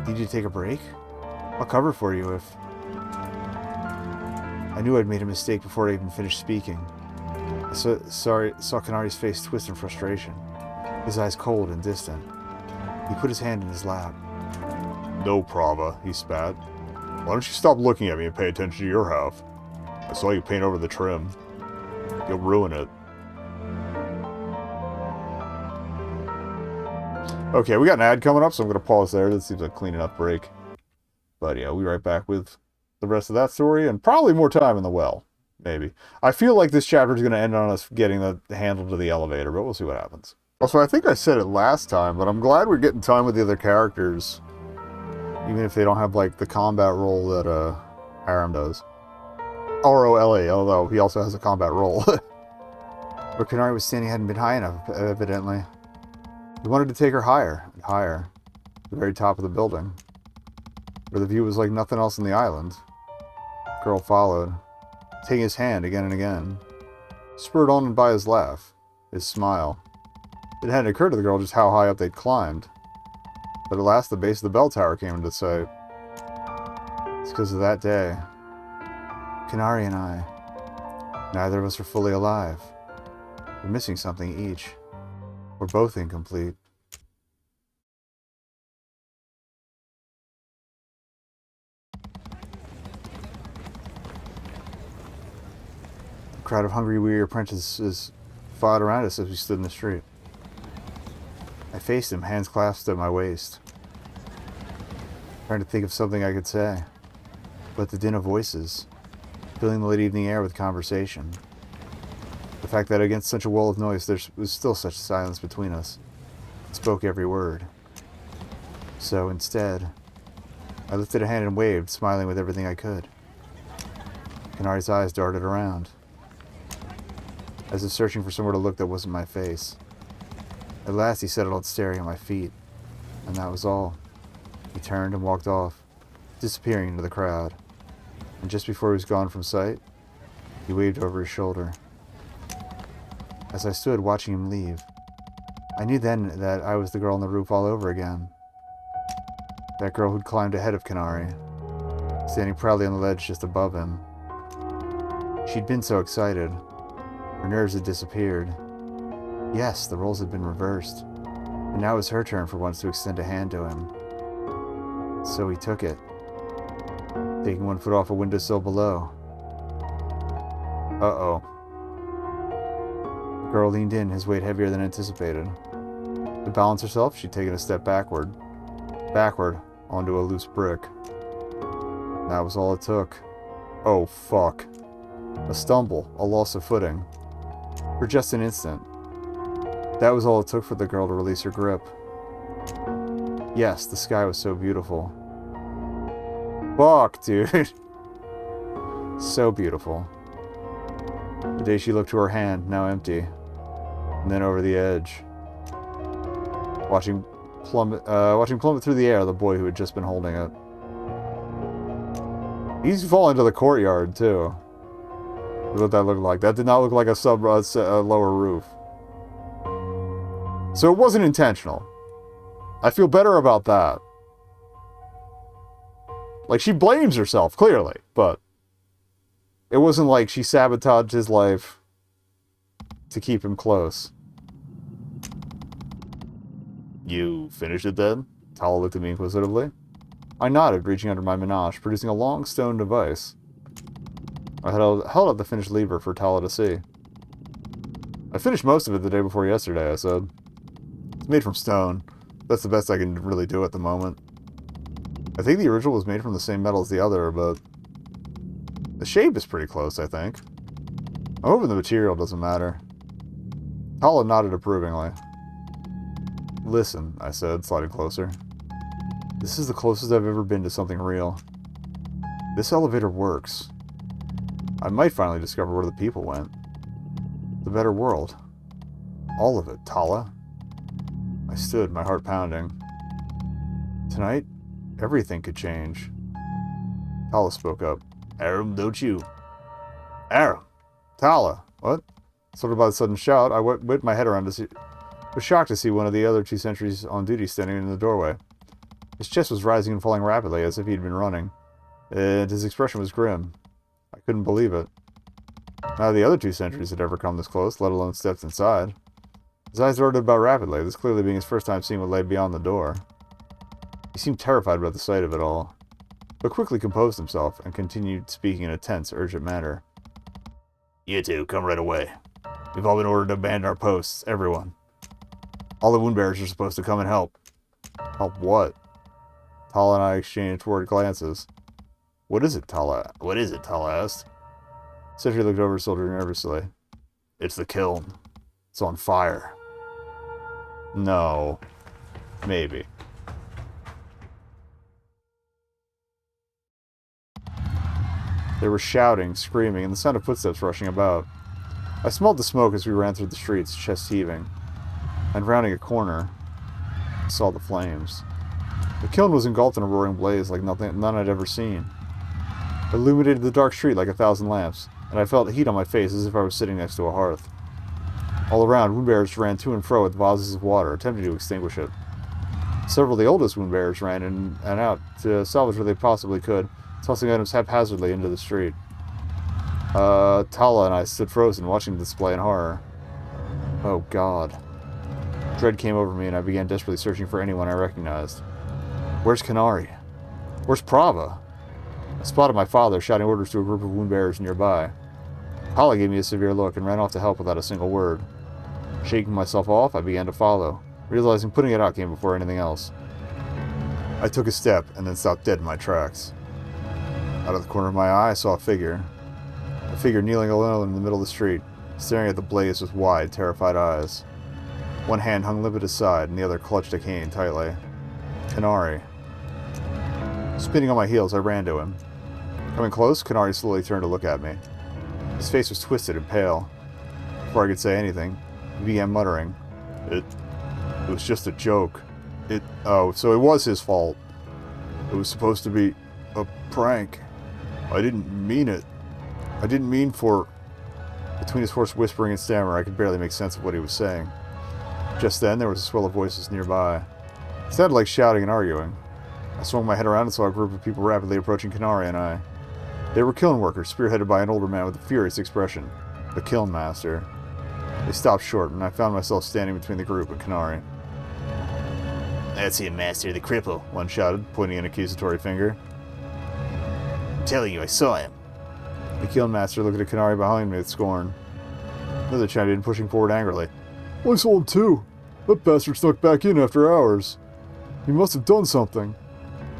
Need you to take a break? I'll cover for you if... I knew I'd made a mistake before I even finished speaking. I saw Kanari's face twist in frustration, his eyes cold and distant. He put his hand in his lap. No, Prava, he spat. Why don't you stop looking at me and pay attention to your half? I saw you paint over the trim. You'll ruin it. Okay, we got an ad coming up, so I'm going to pause there. This seems like a clean enough break. But yeah, we'll be right back with the rest of that story, and probably more time in the well. Maybe. I feel like this chapter is going to end on us getting the handle to the elevator, but we'll see what happens. Also, I think I said it last time, but I'm glad we're getting time with the other characters. Even if they don't have, like, the combat role that Aram does. R-O-L-A, although he also has a combat role. Where Kanari was standing hadn't been high enough, evidently. He wanted to take her higher and higher. The very top of the building. Where the view was like nothing else on the island. The girl followed, taking his hand again and again. Spurred on by his laugh, his smile. It hadn't occurred to the girl just how high up they'd climbed. But at last the base of the bell tower came into sight. It's because of that day. Kanari and I, neither of us are fully alive. We're missing something each. Or both incomplete. A crowd of hungry, weary apprentices fought around us as we stood in the street. I faced him, hands clasped at my waist, trying to think of something I could say. But the din of voices, filling the late evening air with conversation. The fact that against such a wall of noise there was still such silence between us, spoke every word. So instead, I lifted a hand and waved, smiling with everything I could. Canari's eyes darted around, as if searching for somewhere to look that wasn't my face. At last he settled staring at my feet, and that was all. He turned and walked off, disappearing into the crowd. And just before he was gone from sight, he waved over his shoulder. As I stood watching him leave, I knew then that I was the girl on the roof all over again. That girl who'd climbed ahead of Canary, standing proudly on the ledge just above him. She'd been so excited. Her nerves had disappeared. Yes, the roles had been reversed, and now it was her turn for once to extend a hand to him. So he took it, taking one foot off a windowsill below. Uh-oh. The girl leaned in, his weight heavier than anticipated. To balance herself, she'd taken a step backward, onto a loose brick. That was all it took. Oh, fuck. A stumble, a loss of footing. For just an instant. That was all it took for the girl to release her grip. Yes, the sky was so beautiful. Fuck, dude. So beautiful. The day she looked to her hand, now empty, and then over the edge, watching plummet through the air the boy who had just been holding it. He's falling to the courtyard too. What that looked like? That did not look like a lower roof. So it wasn't intentional. I feel better about that. Like, she blames herself, clearly, but it wasn't like she sabotaged his life to keep him close. You finished it then? Tala looked at me inquisitively. I nodded, reaching under my menage, producing a long stone device. I held up the finished lever for Tala to see. I finished most of it the day before yesterday, I said. It's made from stone. That's the best I can really do at the moment. I think the original was made from the same metal as the other, but the shape is pretty close, I think. I'm hoping the material doesn't matter. Tala nodded approvingly. Listen, I said, sliding closer. This is the closest I've ever been to something real. This elevator works. I might finally discover where the people went. The better world. All of it, Tala. I stood, my heart pounding. Tonight, everything could change. Tala spoke up. Aram, don't you? Aram! Tala! What? Sort of by the sudden shout, I whipped my head around to see... was shocked to see one of the other 2 sentries on duty standing in the doorway. His chest was rising and falling rapidly, as if he'd been running. And his expression was grim. I couldn't believe it. None of the other 2 sentries had ever come this close, let alone stepped inside. His eyes darted about rapidly, this clearly being his first time seeing what lay beyond the door. He seemed terrified about the sight of it all, but quickly composed himself and continued speaking in a tense, urgent manner. You two, come right away. We've all been ordered to abandon our posts, everyone. All the wound bearers are supposed to come and help. Help what? Tala and I exchanged worried glances. What is it, Tala? What is it, Tala asked. Sentry looked over his shoulder nervously. It's the kiln. It's on fire. No. Maybe. They were shouting, screaming, and the sound of footsteps rushing about. I smelled the smoke as we ran through the streets, chest heaving. And rounding a corner, I saw the flames. The kiln was engulfed in a roaring blaze like none I'd ever seen. It illuminated the dark street like 1,000 lamps, and I felt heat on my face as if I was sitting next to a hearth. All around, wound bearers ran to and fro with vases of water, attempting to extinguish it. Several of the oldest wound bearers ran in and out to salvage what they possibly could, tossing items haphazardly into the street. Tala and I stood frozen, watching the display in horror. Oh, God. Dread came over me, and I began desperately searching for anyone I recognized. Where's Canary? Where's Prava? I spotted my father shouting orders to a group of wound bearers nearby. Holly gave me a severe look and ran off to help without a single word. Shaking myself off, I began to follow, realizing putting it out came before anything else. I took a step and then stopped dead in my tracks. Out of the corner of my eye, I saw a figure kneeling alone in the middle of the street, staring at the blaze with wide, terrified eyes. One hand hung limp at his side, and the other clutched a cane tightly. Canary. Spinning on my heels, I ran to him. Coming close, Canary slowly turned to look at me. His face was twisted and pale. Before I could say anything, he began muttering. It was just a joke. Oh, so it was his fault. It was supposed to be a prank. I didn't mean it. I didn't mean for... Between his hoarse whispering and stammer, I could barely make sense of what he was saying. Just then, there was a swell of voices nearby. It sounded like shouting and arguing. I swung my head around and saw a group of people rapidly approaching Canary and I. They were kiln workers, spearheaded by an older man with a furious expression. The kiln master. They stopped short, and I found myself standing between the group and Canary. That's him, Master, the cripple, one shouted, pointing an accusatory finger. I'm telling you, I saw him. The kiln master looked at Canary behind me with scorn. Another chimed in, pushing forward angrily. I saw him too. That bastard snuck back in after hours. He must have done something.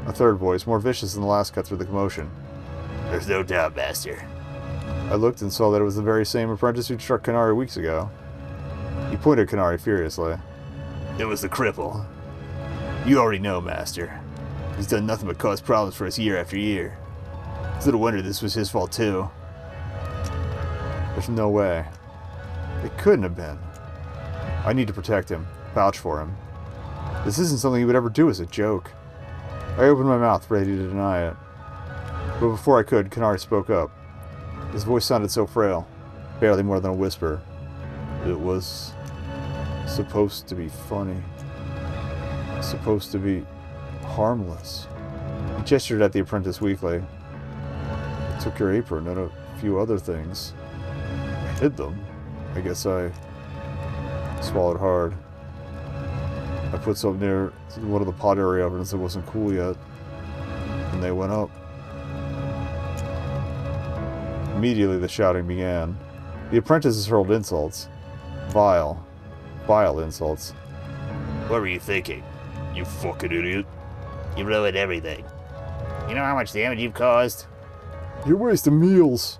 A third voice, more vicious than the last, cut through the commotion. There's no doubt, Master. I looked and saw that it was the very same apprentice who'd struck Canary weeks ago. He pointed at Canary furiously. It was the cripple. You already know, Master. He's done nothing but cause problems for us year after year. It's little wonder this was his fault, too. There's no way. It couldn't have been. I need to protect him, vouch for him. This isn't something he would ever do as a joke. I opened my mouth, ready to deny it. But before I could, Canary spoke up. His voice sounded so frail, barely more than a whisper. It was supposed to be funny. Supposed to be harmless. He gestured at the apprentice weakly. I took your apron and a few other things. I hid them. I guess I swallowed hard. I put some near one of the pottery ovens that wasn't cool yet, and they went up. Immediately the shouting began. The apprentices hurled insults. Vile insults. What were you thinking, you fucking idiot? You ruined everything. You know how much damage you've caused? You're wasting meals.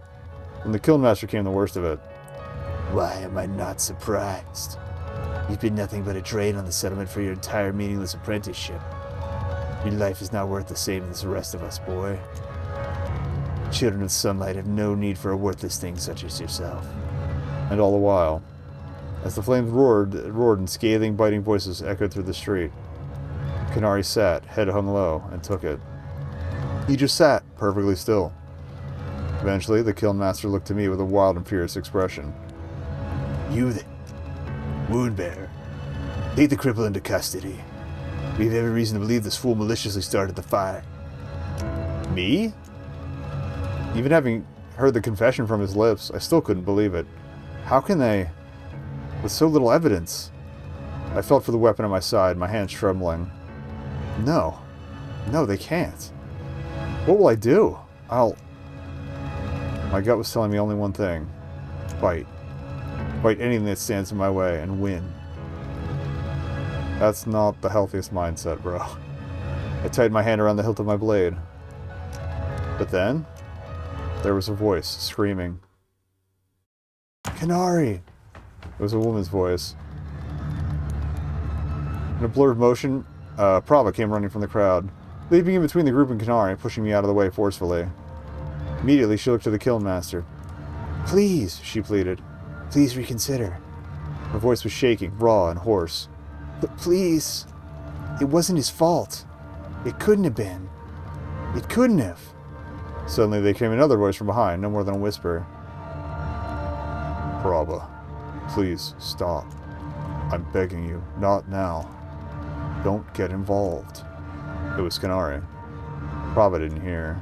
And the kilnmaster came the worst of it. Why am I not surprised? You've been nothing but a drain on the settlement for your entire meaningless apprenticeship. Your life is not worth the same as the rest of us, boy. Children of sunlight have no need for a worthless thing such as yourself. And all the while, as the flames roared and scathing, biting voices echoed through the street, Canary sat, head hung low, and took it. He just sat, perfectly still. Eventually, the kilnmaster looked to me with a wild and furious expression. You then, wound bearer, take the cripple into custody. We have every reason to believe this fool maliciously started the fire. Me? Even having heard the confession from his lips, I still couldn't believe it. How can they? With so little evidence. I felt for the weapon at my side, my hands trembling. No, they can't. What will I do? My gut was telling me only one thing. Fight. Fight anything that stands in my way and win. That's not the healthiest mindset, bro. I tightened my hand around the hilt of my blade. But then, there was a voice screaming. Canary! It was a woman's voice. In a blurred motion, Prava came running from the crowd, leaping in between the group and Canary and pushing me out of the way forcefully. Immediately, she looked to the kilnmaster. Please, she pleaded. Please reconsider. Her voice was shaking, raw and hoarse. But please, it wasn't his fault. It couldn't have been. It couldn't have. Suddenly, there came another voice from behind, no more than a whisper. Prava, please stop. I'm begging you, not now. Don't get involved. It was Canary. Prava didn't hear.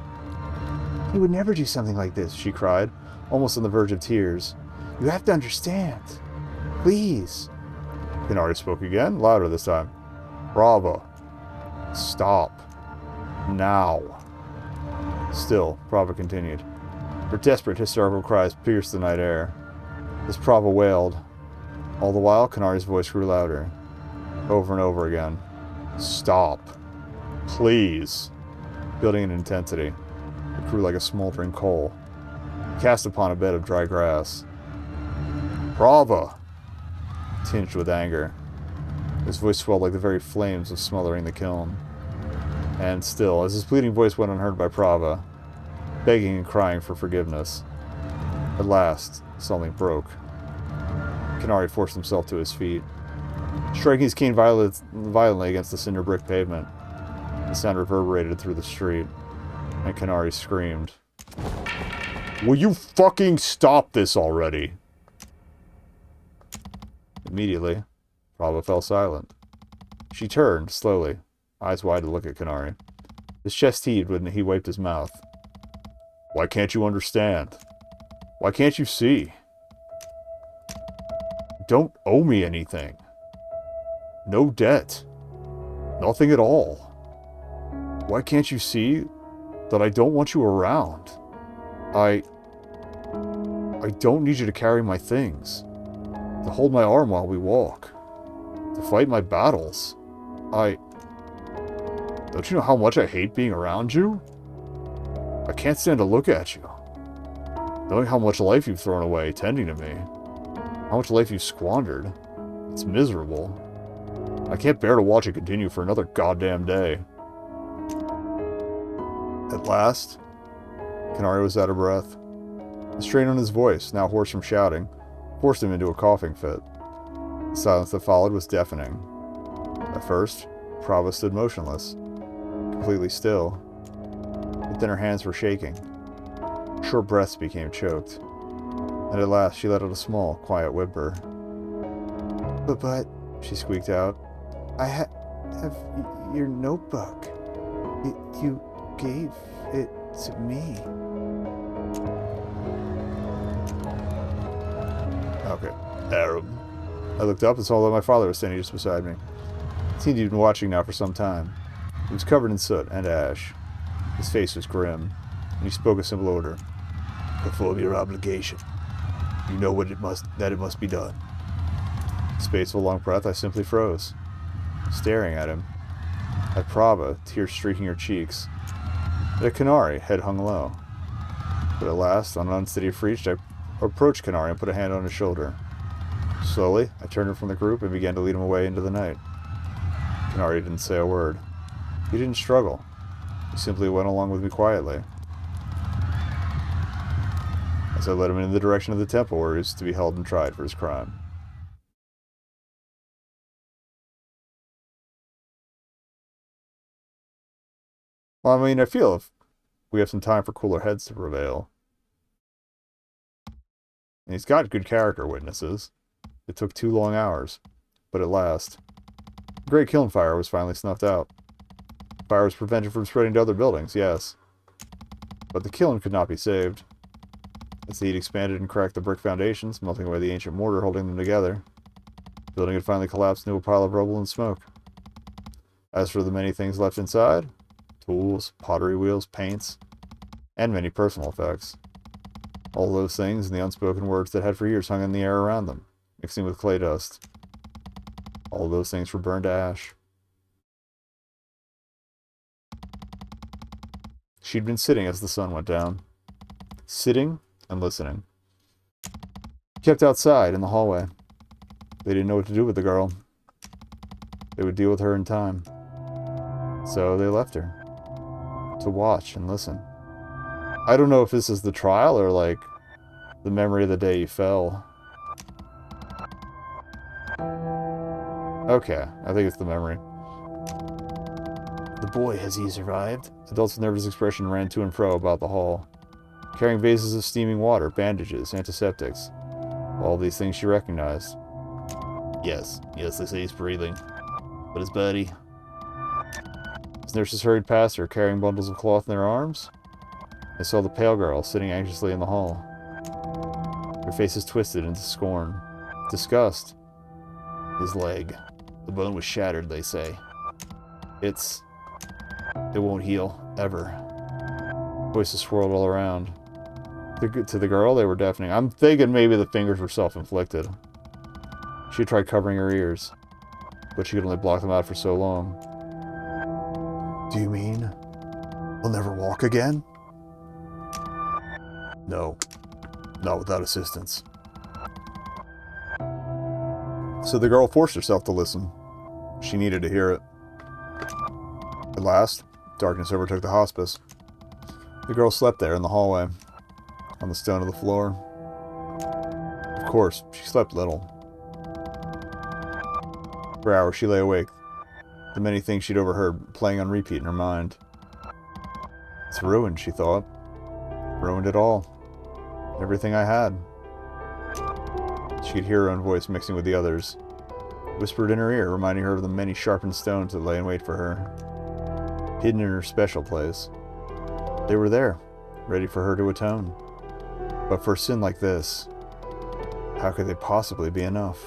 He would never do something like this, she cried, almost on the verge of tears. You have to understand. Please. Canary spoke again, louder this time. Prava. Stop. Now. Still, Prava continued. Her desperate, hysterical cries pierced the night air. As Prava wailed, all the while, Canari's voice grew louder. Over and over again. Stop. Please. Building in intensity. It grew like a smoldering coal. Cast upon a bed of dry grass. Prava! Tinged with anger. His voice swelled like the very flames of smothering the kiln. And still, as his pleading voice went unheard by Prava, begging and crying for forgiveness, at last, something broke. Canary forced himself to his feet, striking his cane violently against the cinder brick pavement. The sound reverberated through the street, and Canary screamed. Will you fucking stop this already? Immediately, Prava fell silent. She turned, slowly, eyes wide to look at Canary. His chest heaved when he wiped his mouth. Why can't you understand? Why can't you see? You don't owe me anything. No debt. Nothing at all. Why can't you see that I don't want you around? I don't need you to carry my things. To hold my arm while we walk. To fight my battles. Don't you know how much I hate being around you? I can't stand to look at you. Knowing how much life you've thrown away tending to me. How much life you've squandered. It's miserable. I can't bear to watch it continue for another goddamn day. At last, Canary was out of breath. The strain on his voice, now hoarse from shouting, forced him into a coughing fit. The silence that followed was deafening. At first, Prava stood motionless, completely still, but then her hands were shaking. Short breaths became choked, and at last she let out a small, quiet whimper. But, she squeaked out, I have your notebook. You gave it to me. Okay. Arab. I looked up and saw that my father was standing just beside me. It seemed he'd been watching now for some time. He was covered in soot and ash. His face was grim, and he spoke a simple order. Perform your obligation. You know that it must be done. In space of a long breath, I simply froze, staring at him. At Prava, tears streaking her cheeks. At Canary, head hung low. But at last, on an unsteady feet, I approached Canary and put a hand on his shoulder. Slowly, I turned him from the group and began to lead him away into the night. Canary didn't say a word. He didn't struggle. He simply went along with me quietly. As I led him in the direction of the temple where he was to be held and tried for his crime. Well, I mean, I feel if we have some time for cooler heads to prevail. And he's got good character witnesses. It took 2 long hours, but at last, the great kiln fire was finally snuffed out. Fire was prevented from spreading to other buildings, yes. But the kiln could not be saved. As the heat expanded and cracked the brick foundations, melting away the ancient mortar holding them together, the building had finally collapsed into a pile of rubble and smoke. As for the many things left inside, tools, pottery wheels, paints, and many personal effects. All those things and the unspoken words that had for years hung in the air around them, mixing with clay dust. All those things were burned to ash. She'd been sitting as the sun went down. Sitting and listening. Kept outside in the hallway. They didn't know what to do with the girl. They would deal with her in time. So they left her. To watch and listen. I don't know if this is the trial or, like, the memory of the day you fell. Okay, I think it's the memory. The boy, has he survived? Adults with nervous expression ran to and fro about the hall, carrying vases of steaming water, bandages, antiseptics. All these things she recognized. Yes, they say he's breathing. But his buddy... As nurses hurried past her, carrying bundles of cloth in their arms, I saw the pale girl sitting anxiously in the hall. Her face is twisted into scorn, disgust, His leg. The bone was shattered, they say. It won't heal, ever. Voices swirled all around. To the girl, they were deafening. I'm thinking maybe the fingers were self-inflicted. She tried covering her ears, but she could only block them out for so long. Do you mean I'll never walk again? No, not without assistance. So the girl forced herself to listen. She needed to hear it. At last, darkness overtook the hospice. The girl slept there in the hallway, on the stone of the floor. Of course, she slept little. For hours she lay awake, the many things she'd overheard playing on repeat in her mind. It's ruined, she thought. Ruined it all. Everything I had. She could hear her own voice mixing with the others, whispered in her ear, reminding her of the many sharpened stones that lay in wait for her, hidden in her special place. They were there, ready for her to atone. But for a sin like this, how could they possibly be enough?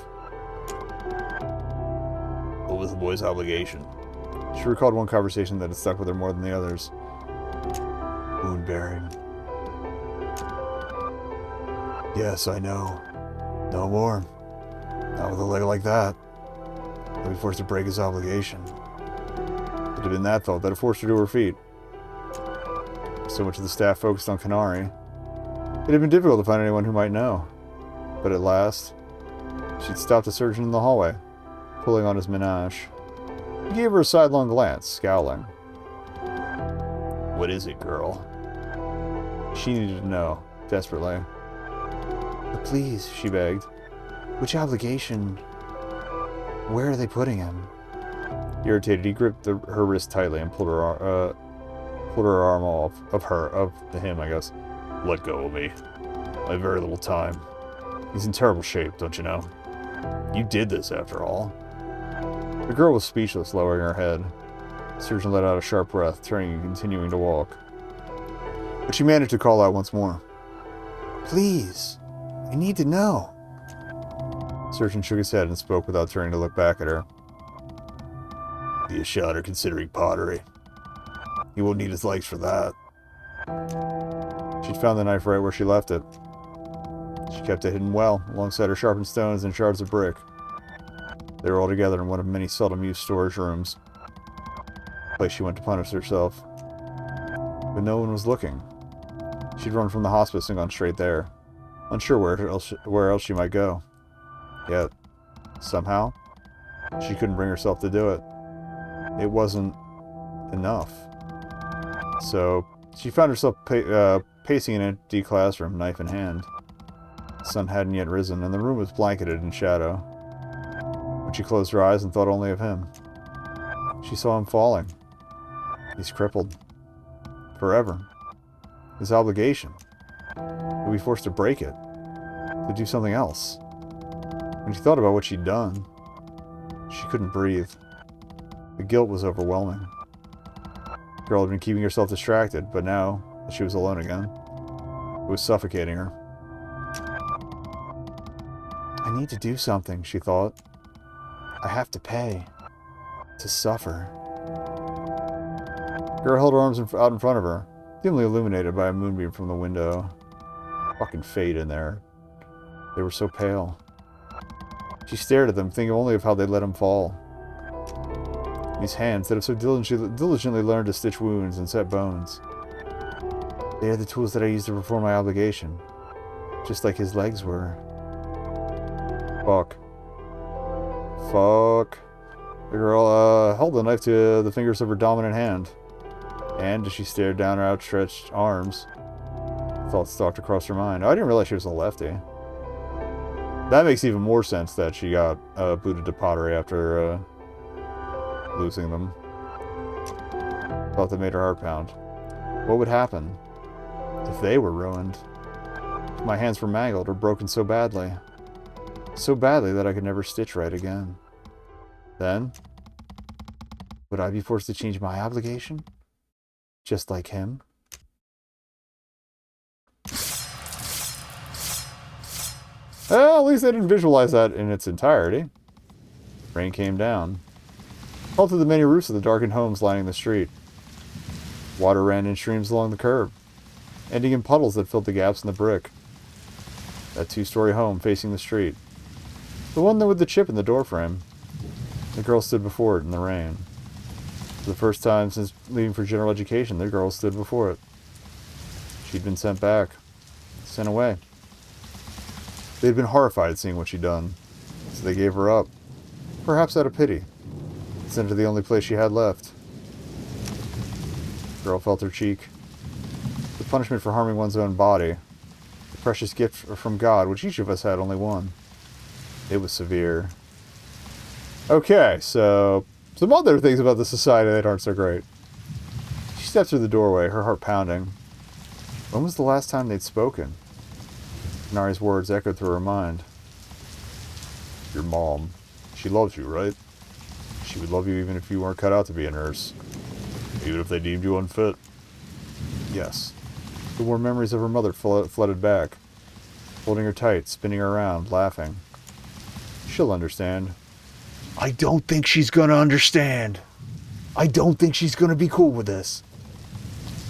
What was the boy's obligation? She recalled one conversation that had stuck with her more than the others. Wound bearing. Yes, I know. No more. Not with a leg like that. He'll be forced to break his obligation. It had been that thought that had forced her to her feet. So much of the staff focused on Kanari. It had been difficult to find anyone who might know. But at last, she'd stopped a surgeon in the hallway, pulling on his menage. He gave her a sidelong glance, scowling. What is it, girl? She needed to know, desperately. But please, she begged. Which obligation? Where are they putting him? Irritated, he gripped her wrist tightly and pulled her arm off of him, I guess. Let go of me. I have very little time. He's in terrible shape, don't you know? You did this, after all. The girl was speechless, lowering her head. The surgeon let out a sharp breath, turning and continuing to walk. But she managed to call out once more. Please, I need to know. The surgeon shook his head and spoke without turning to look back at her. The Ashad are considering pottery. He won't need his legs for that. She'd found the knife right where she left it. She kept it hidden well, alongside her sharpened stones and shards of brick. They were all together in one of many seldom-used storage rooms. The place she went to punish herself. But no one was looking. She'd run from the hospice and gone straight there, unsure where else she might go. Yet, somehow, she couldn't bring herself to do it. It wasn't enough. So, she found herself pacing an empty classroom, knife in hand. The sun hadn't yet risen, and the room was blanketed in shadow. When she closed her eyes and thought only of him, she saw him falling. He's crippled. Forever. His obligation. He'll be forced to break it. To do something else. When she thought about what she'd done, she couldn't breathe. The guilt was overwhelming. The girl had been keeping herself distracted, but now that she was alone again, it was suffocating her. I need to do something, she thought. I have to pay. To suffer. The girl held her arms out in front of her, dimly illuminated by a moonbeam from the window. Fucking fate in there. They were so pale. She stared at them, thinking only of how they'd let him fall. These hands that have so diligently learned to stitch wounds and set bones. They are the tools that I use to perform my obligation. Just like his legs were. Fuck. Fuck. The girl held the knife to the fingers of her dominant hand. And as she stared down her outstretched arms, thoughts stalked across her mind. Oh, I didn't realize she was a lefty. That makes even more sense that she got booted to pottery after losing them. Thought that made her heart pound. What would happen if they were ruined? If my hands were mangled or broken so badly. So badly that I could never stitch right again. Then, would I be forced to change my obligation? Just like him? Well, at least I didn't visualize that in its entirety. Rain came down. All through the many roofs of the darkened homes lining the street. Water ran in streams along the curb, ending in puddles that filled the gaps in the brick. That two-story home facing the street. The one with the chip in the doorframe. The girl stood before it in the rain. For the first time since leaving for general education, the girl stood before it. She'd been sent back. Sent away. They'd been horrified at seeing what she'd done, so they gave her up. Perhaps out of pity. Sent her to the only place she had left. The girl felt her cheek. The punishment for harming one's own body. The precious gift from God, which each of us had only one. It was severe. Okay, so some other things about the society that aren't so great. She stepped through the doorway, her heart pounding. When was the last time they'd spoken? Nari's words echoed through her mind. Your mom. She loves you, right? She would love you even if you weren't cut out to be a nurse. Even if they deemed you unfit. Yes. The warm memories of her mother flooded back. Holding her tight, spinning her around, laughing. She'll understand. I don't think she's gonna understand. I don't think she's gonna be cool with this.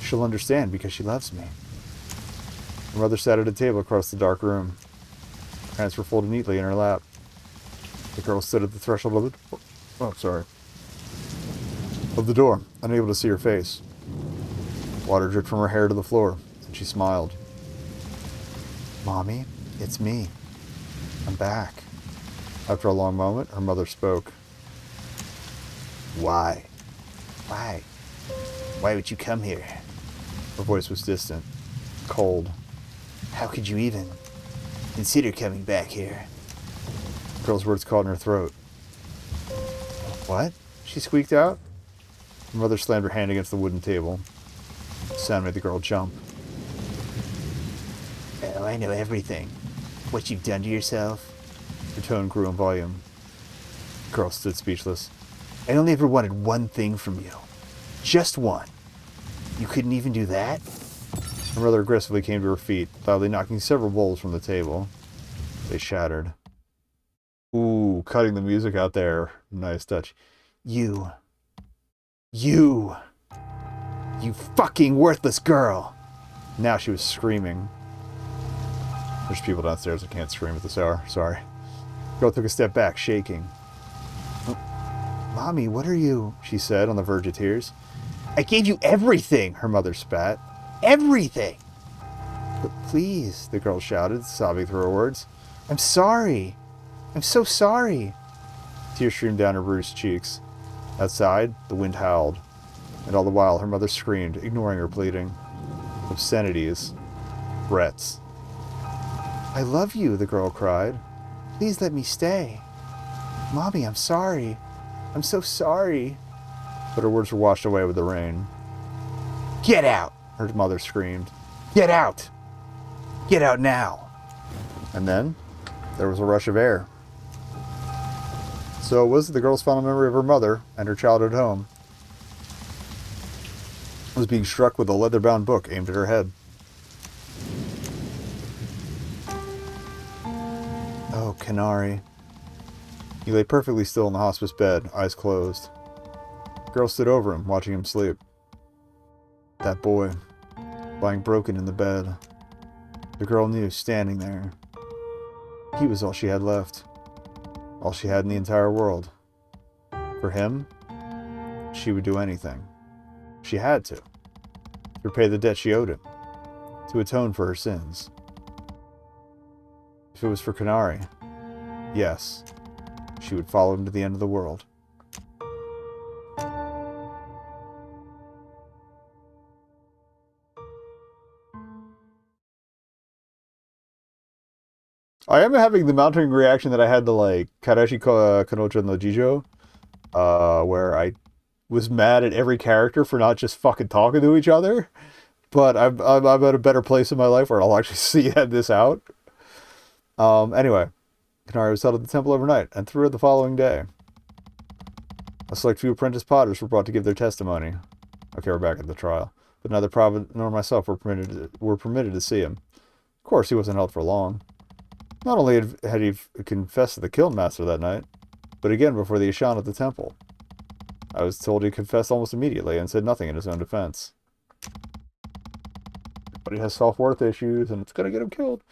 She'll understand because she loves me. Her mother sat at a table across the dark room. Her hands were folded neatly in her lap. The girl stood at the threshold of the door. Oh, sorry. Of the door, unable to see her face. Water dripped from her hair to the floor, and she smiled. Mommy, it's me. I'm back. After a long moment, her mother spoke. Why? Why? Why would you come here? Her voice was distant, cold. How could you even consider coming back here? The girl's words caught in her throat. What? She squeaked out. Her mother slammed her hand against the wooden table. The sound made the girl jump. Oh, I know everything. What you've done to yourself. Her tone grew in volume. The girl stood speechless. I only ever wanted one thing from you. Just one. You couldn't even do that? Her mother aggressively came to her feet, loudly knocking several bowls from the table. They shattered. Ooh, cutting the music out there. Nice touch. You fucking worthless girl! Now she was screaming. There's people downstairs that can't scream at this hour. Sorry. The girl took a step back, shaking. Mommy, what are you? She said, on the verge of tears. I gave you everything, her mother spat. Everything! But please, the girl shouted, sobbing through her words. I'm sorry. I'm so sorry. Tears streamed down her bruised cheeks. Outside, the wind howled. And all the while, her mother screamed, ignoring her pleading. Obscenities. Threats. I love you, the girl cried. Please let me stay. Mommy, I'm sorry. I'm so sorry. But her words were washed away with the rain. Get out! Her mother screamed. Get out! Get out now! And then, there was a rush of air. So it was the girl's final memory of her mother and her childhood home was being struck with a leather-bound book aimed at her head. Oh, Canary. He lay perfectly still in the hospice bed, eyes closed. The girl stood over him, watching him sleep. That boy, lying broken in the bed. The girl knew, standing there. He was all she had left. All she had in the entire world. For him, she would do anything. She had to repay the debt she owed him. To atone for her sins. If it was for Canary, yes, she would follow him to the end of the world. I am having the mounting reaction that I had to, like, Karashi Kanocha no Jijo, where I was mad at every character for not just fucking talking to each other, but I'm at a better place in my life where I'll actually see this out. Anyway, Canary was held at the temple overnight, and through it the following day. A select few apprentice potters were brought to give their testimony. Okay, we're back at the trial. But neither Provid nor myself were permitted to see him. Of course, he wasn't held for long. Not only had he confessed to the kiln master that night, but again before the Ishan at the temple. I was told he confessed almost immediately and said nothing in his own defense. But he has self-worth issues, and it's going to get him killed.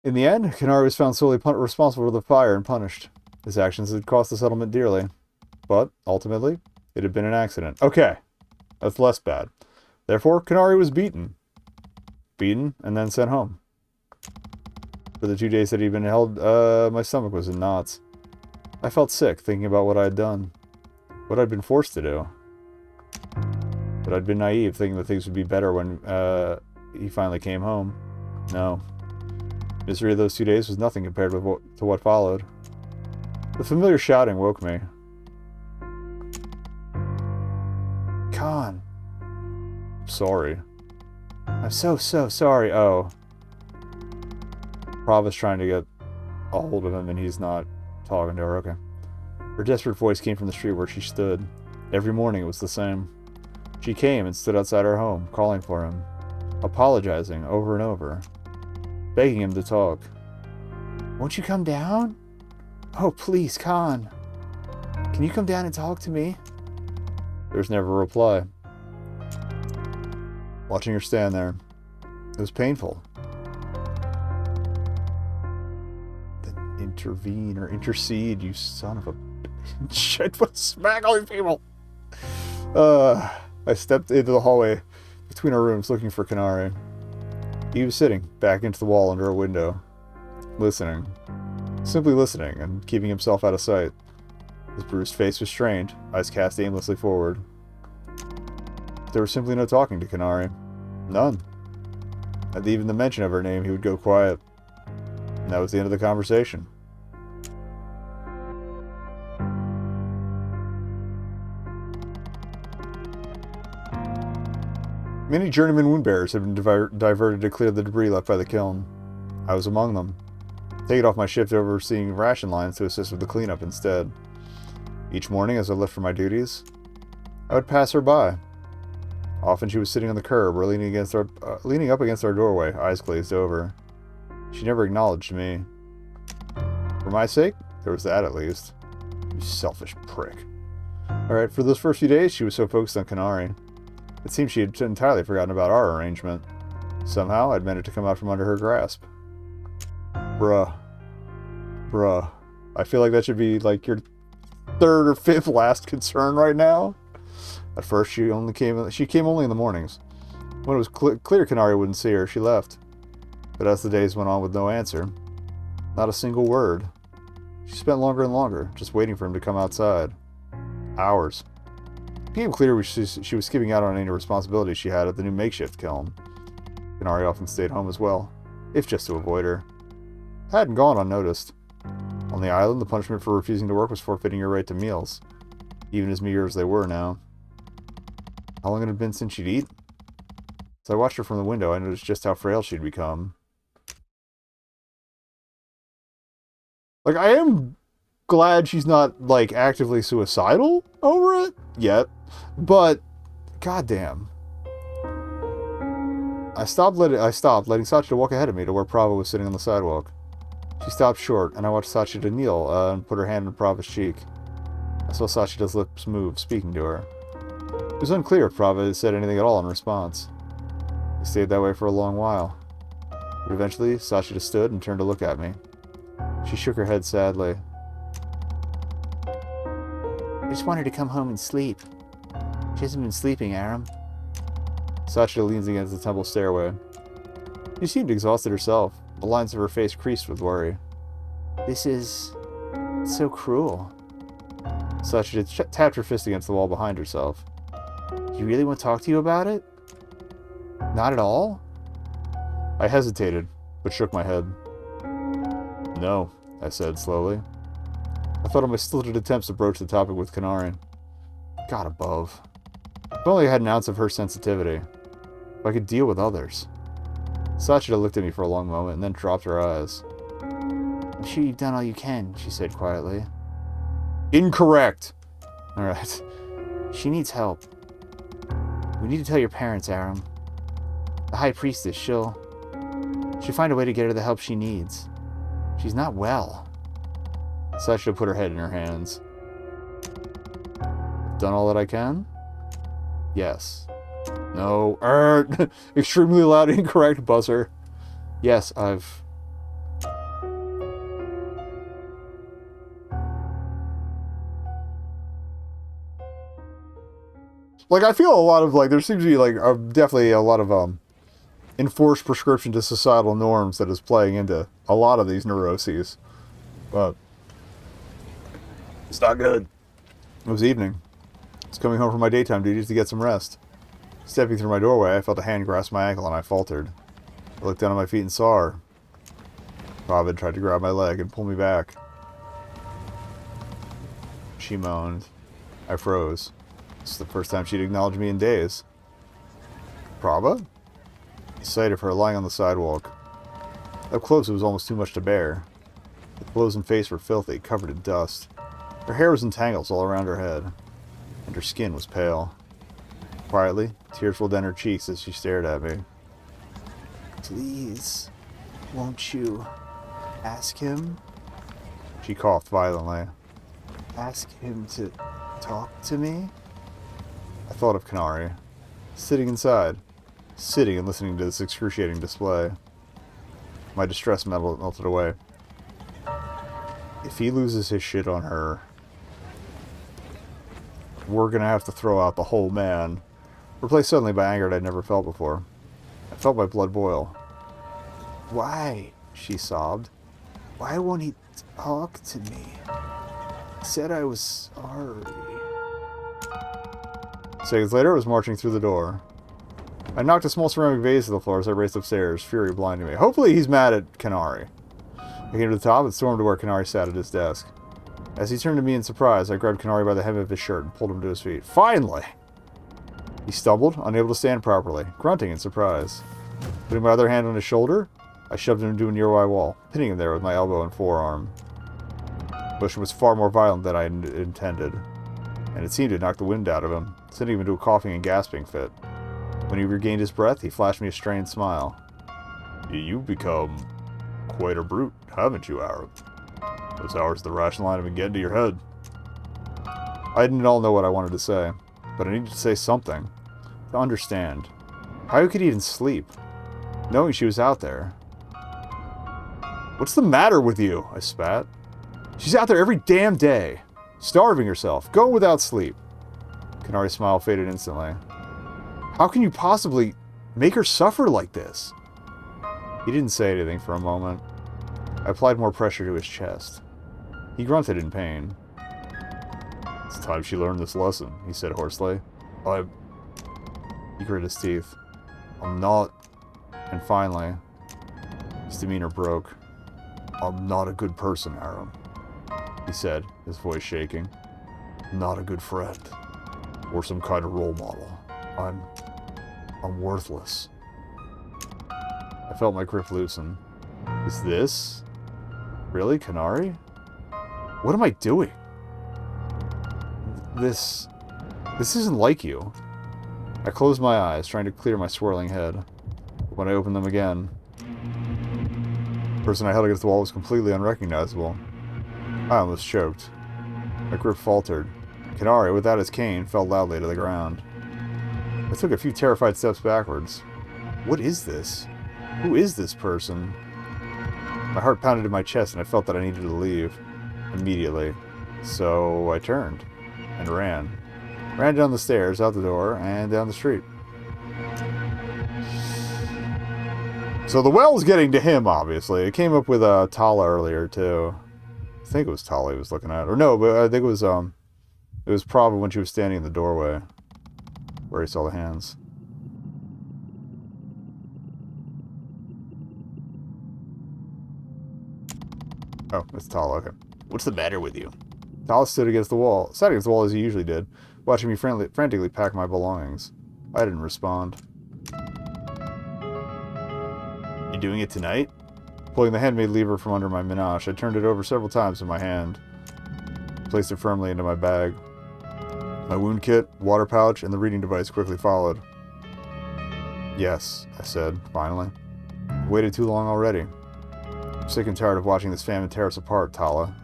In the end, Kanari was found solely responsible for the fire and punished. His actions had cost the settlement dearly. But, ultimately, it had been an accident. Okay, that's less bad. Therefore, Kanari was beaten. Beaten, and then sent home. For the 2 days that he'd been held, my stomach was in knots. I felt sick, thinking about what I had done. What I'd been forced to do. But I'd been naive, thinking that things would be better when he finally came home. No. The misery of those 2 days was nothing compared with to what followed. The familiar shouting woke me. Khan. I'm sorry. I'm so sorry. Oh. Prava's trying to get a hold of him and he's not talking to her. Okay. Her desperate voice came from the street where she stood. Every morning it was the same. She came and stood outside her home, calling for him, apologizing over and over, begging him to talk. Won't you come down? Oh, please, Khan. Can you come down and talk to me? There was never a reply. Watching her stand there, it was painful. Then intervene or intercede, you son of a shit, put smack all these people. I stepped into the hallway between our rooms looking for Kanari. He was sitting back into the wall under a window, listening. Simply listening and keeping himself out of sight. His bruised face was strained, eyes cast aimlessly forward. There was simply no talking to Kanari. None. At even the mention of her name, he would go quiet. And that was the end of the conversation. Many journeyman wound-bearers had been diverted to clear the debris left by the kiln. I was among them. Taken off my shift overseeing ration lines to assist with the cleanup instead. Each morning as I left for my duties, I would pass her by. Often she was sitting on the curb or leaning up against our doorway, eyes glazed over. She never acknowledged me. For my sake, there was that at least. You selfish prick. Alright, for those first few days, she was so focused on Kanari. It seemed she had entirely forgotten about our arrangement. Somehow, I'd managed to come out from under her grasp. Bruh. I feel like that should be, like, your third or fifth last concern right now. At first, she came only in the mornings. When it was clear Kanari wouldn't see her, she left. But as the days went on with no answer, not a single word, she spent longer and longer, just waiting for him to come outside. Hours. It became clear she was skipping out on any responsibilities she had at the new makeshift kiln. Kanari often stayed home as well, if just to avoid her. I hadn't gone unnoticed. On the island, the punishment for refusing to work was forfeiting your right to meals, even as meager as they were now. How long it had been since she'd eaten? As I watched her from the window, I noticed just how frail she'd become. Like, I am glad she's not, like, actively suicidal over it yet, but goddamn. I stopped letting Sachita walk ahead of me to where Prava was sitting on the sidewalk. She stopped short, and I watched Sachita kneel and put her hand on Prava's cheek. I saw Sachita's lips move, speaking to her. It was unclear if Prava had said anything at all in response. He stayed that way for a long while. But eventually, Sachita stood and turned to look at me. She shook her head sadly. I just want her to come home and sleep. She hasn't been sleeping, Aram. Sachita leans against the temple stairway. She seemed exhausted herself. The lines of her face creased with worry. This is so cruel. Sachita tapped her fist against the wall behind herself. You really want to talk to you about it? Not at all? I hesitated, but shook my head. No, I said slowly. I thought of my stilted attempts to broach the topic with Kanari. God above. If only I had an ounce of her sensitivity. If I could deal with others. Sachita looked at me for a long moment and then dropped her eyes. I'm sure you've done all you can, she said quietly. Incorrect! Alright. She needs help. We need to tell your parents, Aram. The High Priestess, she'll find a way to get her the help she needs. She's not well. Sasha put her head in her hands. Done all that I can? Yes. No. Extremely loud, incorrect buzzer. Yes, I've... Like, I feel a lot of, like, there seems to be, like, definitely a lot of, enforced prescription to societal norms that is playing into a lot of these neuroses. But it's not good. It was evening. I was coming home from my daytime duties to get some rest. Stepping through my doorway, I felt a hand grasp my ankle and I faltered. I looked down at my feet and saw her. Robin tried to grab my leg and pull me back. She moaned. I froze. This is the first time she'd acknowledged me in days. Prava? The sight of her lying on the sidewalk. Up close, it was almost too much to bear. Her clothes and face were filthy, covered in dust. Her hair was in tangles all around her head, and her skin was pale. Quietly, tears rolled down her cheeks as she stared at me. Please, won't you ask him? She coughed violently. Ask him to talk to me? I thought of Kanari, sitting inside, sitting and listening to this excruciating display. My distress melted away. If he loses his shit on her, we're gonna have to throw out the whole man. Replaced suddenly by anger I'd never felt before. I felt my blood boil. Why? She sobbed. Why won't he talk to me? He said I was sorry. Seconds later, I was marching through the door. I knocked a small ceramic vase to the floor as I raced upstairs, fury blinding me. Hopefully he's mad at Kanari. I came to the top and stormed to where Kanari sat at his desk. As he turned to me in surprise, I grabbed Kanari by the hem of his shirt and pulled him to his feet. Finally! He stumbled, unable to stand properly, grunting in surprise. Putting my other hand on his shoulder, I shoved him into a nearby wall, pinning him there with my elbow and forearm. The motion was far more violent than I intended, and it seemed to knock the wind out of him, sending him into a coughing and gasping fit. When he regained his breath, he flashed me a strained smile. You've become quite a brute, haven't you, Arab? Those hours of the ration line have been getting to your head. I didn't at all know what I wanted to say, but I needed to say something. To understand. How could he even sleep? Knowing she was out there. What's the matter with you? I spat. She's out there every damn day. Starving herself. Going without sleep. Kanari's smile faded instantly. How can you possibly make her suffer like this? He didn't say anything for a moment. I applied more pressure to his chest. He grunted in pain. It's time she learned this lesson, he said hoarsely. He gritted his teeth. I'm not... And finally, his demeanor broke. I'm not a good person, Aram, he said, his voice shaking. Not a good friend. Or some kind of role model. I'm worthless. I felt my grip loosen. Is this... really, Kanari? What am I doing? This isn't like you. I closed my eyes, trying to clear my swirling head. When I opened them again, the person I held against the wall was completely unrecognizable. I almost choked. My grip faltered. Kanari, without his cane, fell loudly to the ground. I took a few terrified steps backwards. What is this? Who is this person? My heart pounded in my chest and I felt that I needed to leave. Immediately. So I turned and ran. Ran down the stairs, out the door, and down the street. So the well's getting to him, obviously. It came up with Tala earlier, too. I think it was Tala he was looking at. Or no, but I think it was Prava when she was standing in the doorway. Where he saw the hands. Oh, it's Tala, okay. What's the matter with you? Tala sat against the wall as he usually did, watching me frantically pack my belongings. I didn't respond. You doing it tonight? Pulling the handmade lever from under my menage, I turned it over several times in my hand. Placed it firmly into my bag. My wound kit, water pouch, and the reading device quickly followed. Yes, I said, finally. I've waited too long already. I'm sick and tired of watching this famine tear us apart, Tala.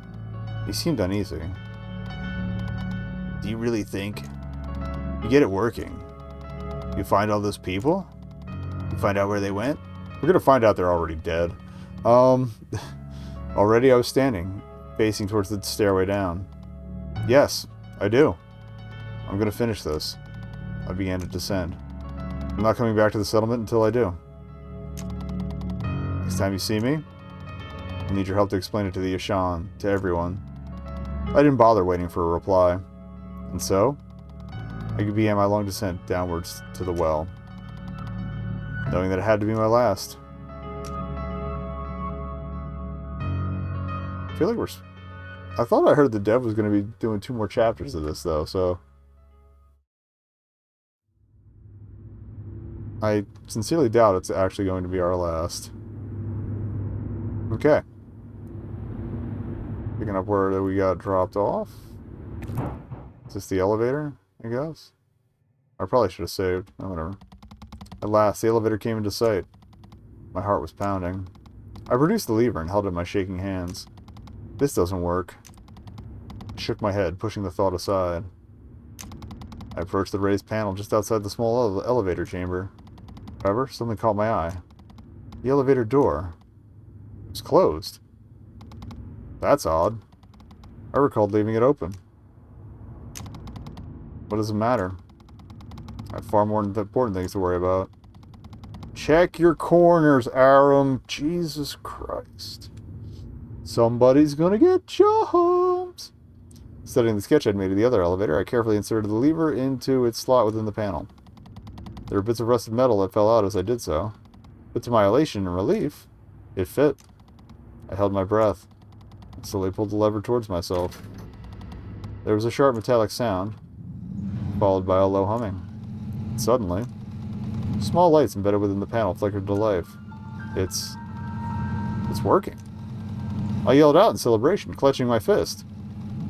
He seemed uneasy. Do you really think you get it working? You find all those people? You find out where they went? We're gonna find out they're already dead. Already I was standing, facing towards the stairway down. Yes, I do. I'm gonna finish this. I began to descend. I'm not coming back to the settlement until I do. Next time you see me, I need your help to explain it to the Yashan, to everyone. I didn't bother waiting for a reply. And so, I began my long descent downwards to the well, knowing that it had to be my last. I feel like I thought I heard the dev was going to be doing 2 more chapters of this, though, so... I sincerely doubt it's actually going to be our last. Okay. Picking up where we got dropped off. Is this the elevator, I guess? I probably should have saved. Oh, whatever. At last, the elevator came into sight. My heart was pounding. I produced the lever and held it in my shaking hands. This doesn't work. I shook my head, pushing the thought aside. I approached the raised panel just outside the small elevator chamber. However, something caught my eye. The elevator door was closed. That's odd. I recalled leaving it open. What does it matter? I have far more important things to worry about. Check your corners, Aram. Jesus Christ. Somebody's gonna get jumped. Studying the sketch I'd made of the other elevator, I carefully inserted the lever into its slot within the panel. There were bits of rusted metal that fell out as I did so, but to my elation and relief, it fit. I held my breath and slowly pulled the lever towards myself. There was a sharp metallic sound, followed by a low humming. Suddenly, small lights embedded within the panel flickered to life. It's working. I yelled out in celebration, clutching my fist.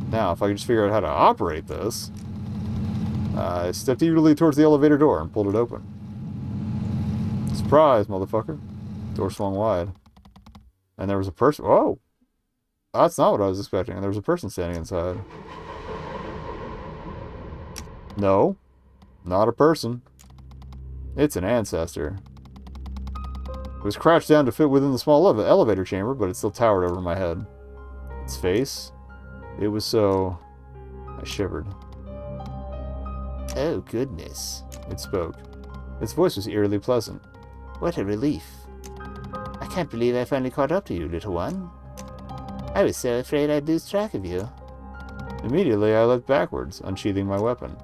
Now, if I could just figure out how to operate this... I stepped eagerly towards the elevator door and pulled it open. Surprise, motherfucker. Door swung wide. And there was a person... Oh! That's not what I was expecting. There was a person standing inside. No. Not a person. It's an ancestor. It was crouched down to fit within the small elevator chamber, but it still towered over my head. Its face... It was so... I shivered. Oh, goodness, it spoke. Its voice was eerily pleasant. What a relief. I can't believe I finally caught up to you, little one. I was so afraid I'd lose track of you. Immediately, I leapt backwards, unsheathing my weapon.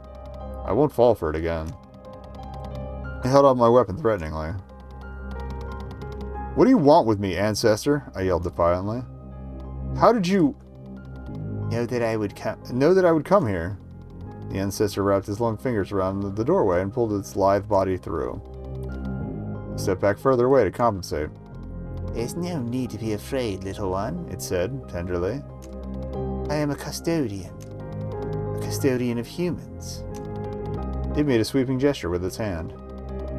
I won't fall for it again. I held out my weapon threateningly. What do you want with me, ancestor? I yelled defiantly. How did you... Know that I would come here. The ancestor wrapped his long fingers around the doorway and pulled its lithe body through. I stepped back further away to compensate. There's no need to be afraid, little one, it said, tenderly. I am a custodian of humans. It made a sweeping gesture with its hand.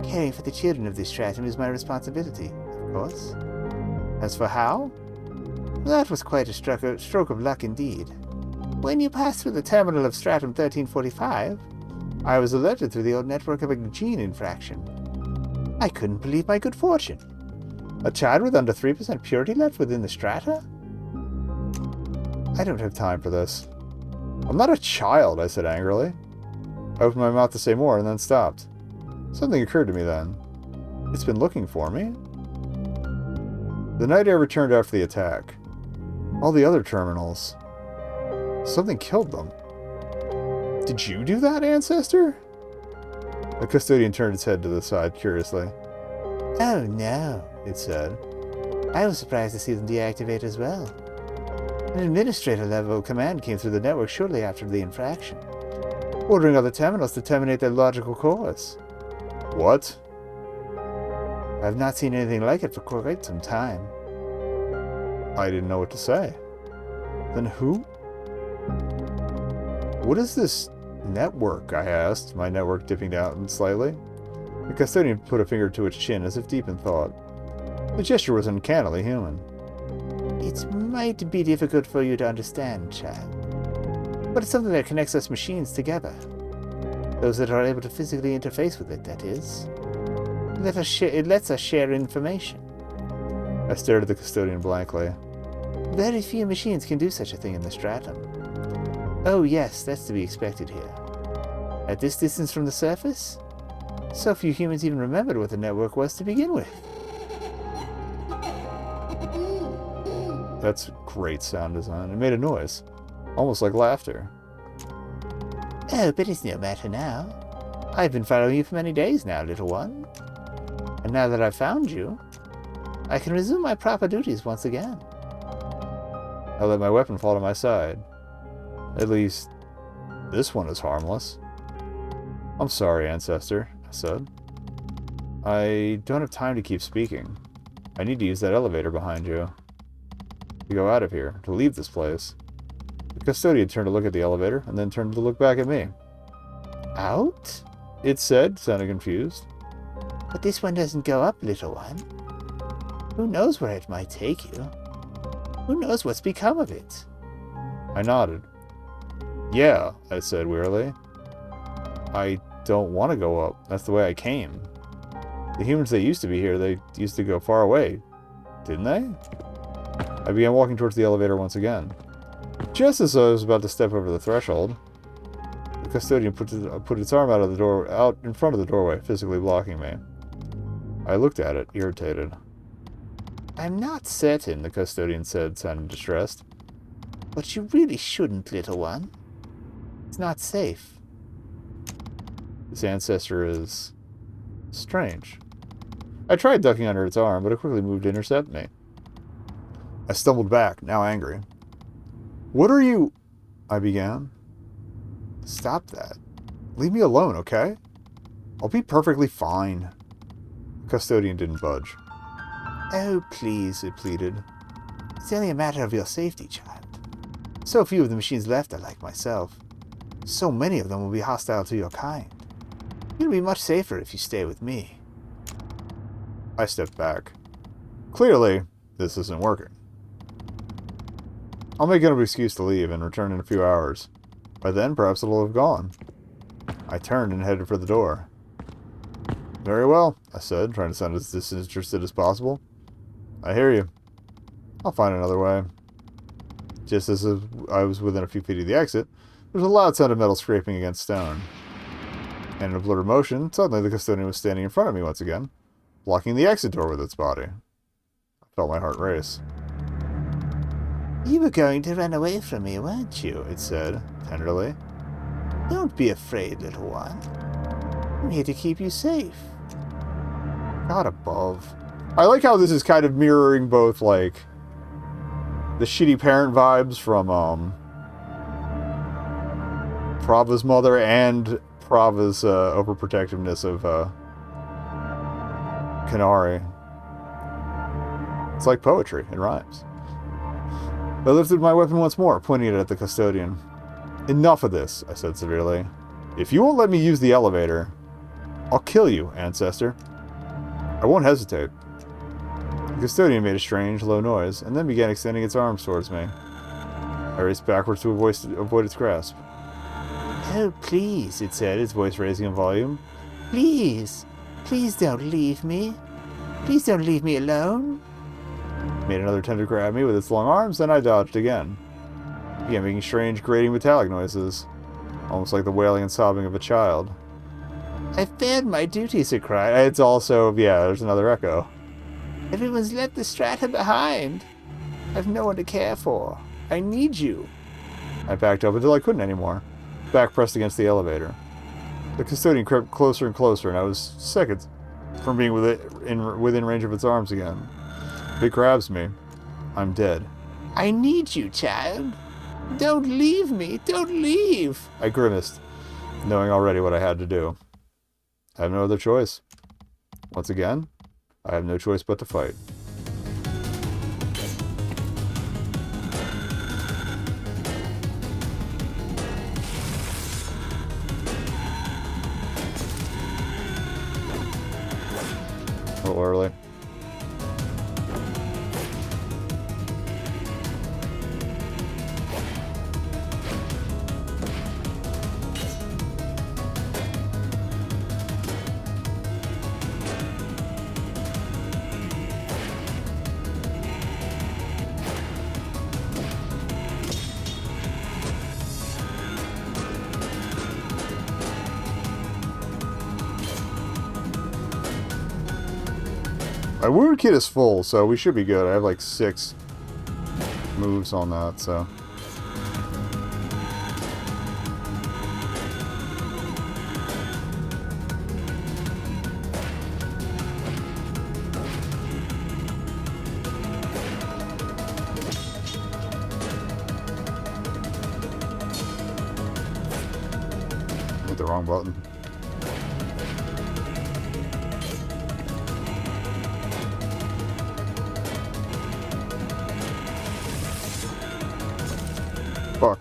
Caring for the children of this stratum is my responsibility, of course. As for how? That was quite a stroke of luck indeed. When you passed through the terminal of Stratum 1345, I was alerted through the old network of a gene infraction. I couldn't believe my good fortune. A child with under 3% purity left within the strata? I don't have time for this. I'm not a child, I said angrily. I opened my mouth to say more and then stopped. Something occurred to me then. It's been looking for me. The night I returned after the attack. All the other terminals. Something killed them. Did you do that, ancestor? The custodian turned its head to the side curiously. Oh no, it said. I was surprised to see them deactivate as well. An administrator-level command came through the network shortly after the infraction, ordering other terminals to terminate their logical course. What? I've not seen anything like it for quite some time. I didn't know what to say. Then who? What is this network? I asked, my network dipping down slightly. The custodian put a finger to its chin as if deep in thought. The gesture was uncannily human. It might be difficult for you to understand, child, but it's something that connects us machines together. Those that are able to physically interface with it, that is. It lets us share information. I stared at the custodian blankly. Very few machines can do such a thing in the stratum. Oh yes, that's to be expected here. At this distance from the surface, so few humans even remembered what the network was to begin with. That's great sound design. It made a noise, almost like laughter. Oh, but it's no matter now. I've been following you for many days now, little one. And now that I've found you, I can resume my proper duties once again. I let my weapon fall to my side. At least, this one is harmless. I'm sorry, Ancestor, I said. I don't have time to keep speaking. I need to use that elevator behind you. To go out of here, to leave this place. The custodian turned to look at the elevator, and then turned to look back at me. Out? It said, sounding confused. But this one doesn't go up, little one. Who knows where it might take you? Who knows what's become of it? I nodded. Yeah, I said wearily. I don't want to go up. That's the way I came. The humans that used to be here, they used to go far away. Didn't they? I began walking towards the elevator once again. Just as I was about to step over the threshold, the custodian put its arm out in front of the doorway, physically blocking me. I looked at it, irritated. I'm not certain, the custodian said, sounding distressed. But you really shouldn't, little one. It's not safe. This ancestor is strange. I tried ducking under its arm, but it quickly moved to intercept me. I stumbled back, now angry. What are you... I began. Stop that. Leave me alone, okay? I'll be perfectly fine. The custodian didn't budge. Oh, please, it pleaded. It's only a matter of your safety, child. So few of the machines left are like myself. So many of them will be hostile to your kind. You'll be much safer if you stay with me. I stepped back. Clearly, this isn't working. I'll make an excuse to leave and return in a few hours. By then, perhaps it'll have gone. I turned and headed for the door. Very well, I said, trying to sound as disinterested as possible. I hear you. I'll find another way. Just as I was within a few feet of the exit, there was a loud sound of metal scraping against stone. And in a blurred motion, suddenly the custodian was standing in front of me once again, blocking the exit door with its body. I felt my heart race. You were going to run away from me, weren't you? It said, tenderly. Don't be afraid, little one. I'm here to keep you safe. God above. I like how this is kind of mirroring both, like, the shitty parent vibes from, Prava's mother and Prava's, overprotectiveness of, Kanari. It's like poetry. It rhymes. I lifted my weapon once more, pointing it at the custodian. Enough of this, I said severely. If you won't let me use the elevator, I'll kill you, Ancestor. I won't hesitate. The custodian made a strange, low noise, and then began extending its arms towards me. I raced backwards to avoid its grasp. Oh, please, it said, its voice raising in volume. Please. Please don't leave me. Please don't leave me alone. It made another attempt to grab me with its long arms, then I dodged again. It began making strange, grating metallic noises, almost like the wailing and sobbing of a child. I failed my duties, it cried. It's also, yeah, there's another echo. Everyone's left the strata behind. I've no one to care for. I need you. I backed up until I couldn't anymore, back pressed against the elevator. The custodian crept closer and closer, and I was seconds from being within range of its arms again. If it grabs me, I'm dead. I need you, child. Don't leave me. Don't leave. I grimaced, knowing already what I had to do. I have no other choice. Once again, I have no choice but to fight. A little early. My wound kit is full, so we should be good. I have like 6 moves on that, so. Hit the wrong button. Fuck.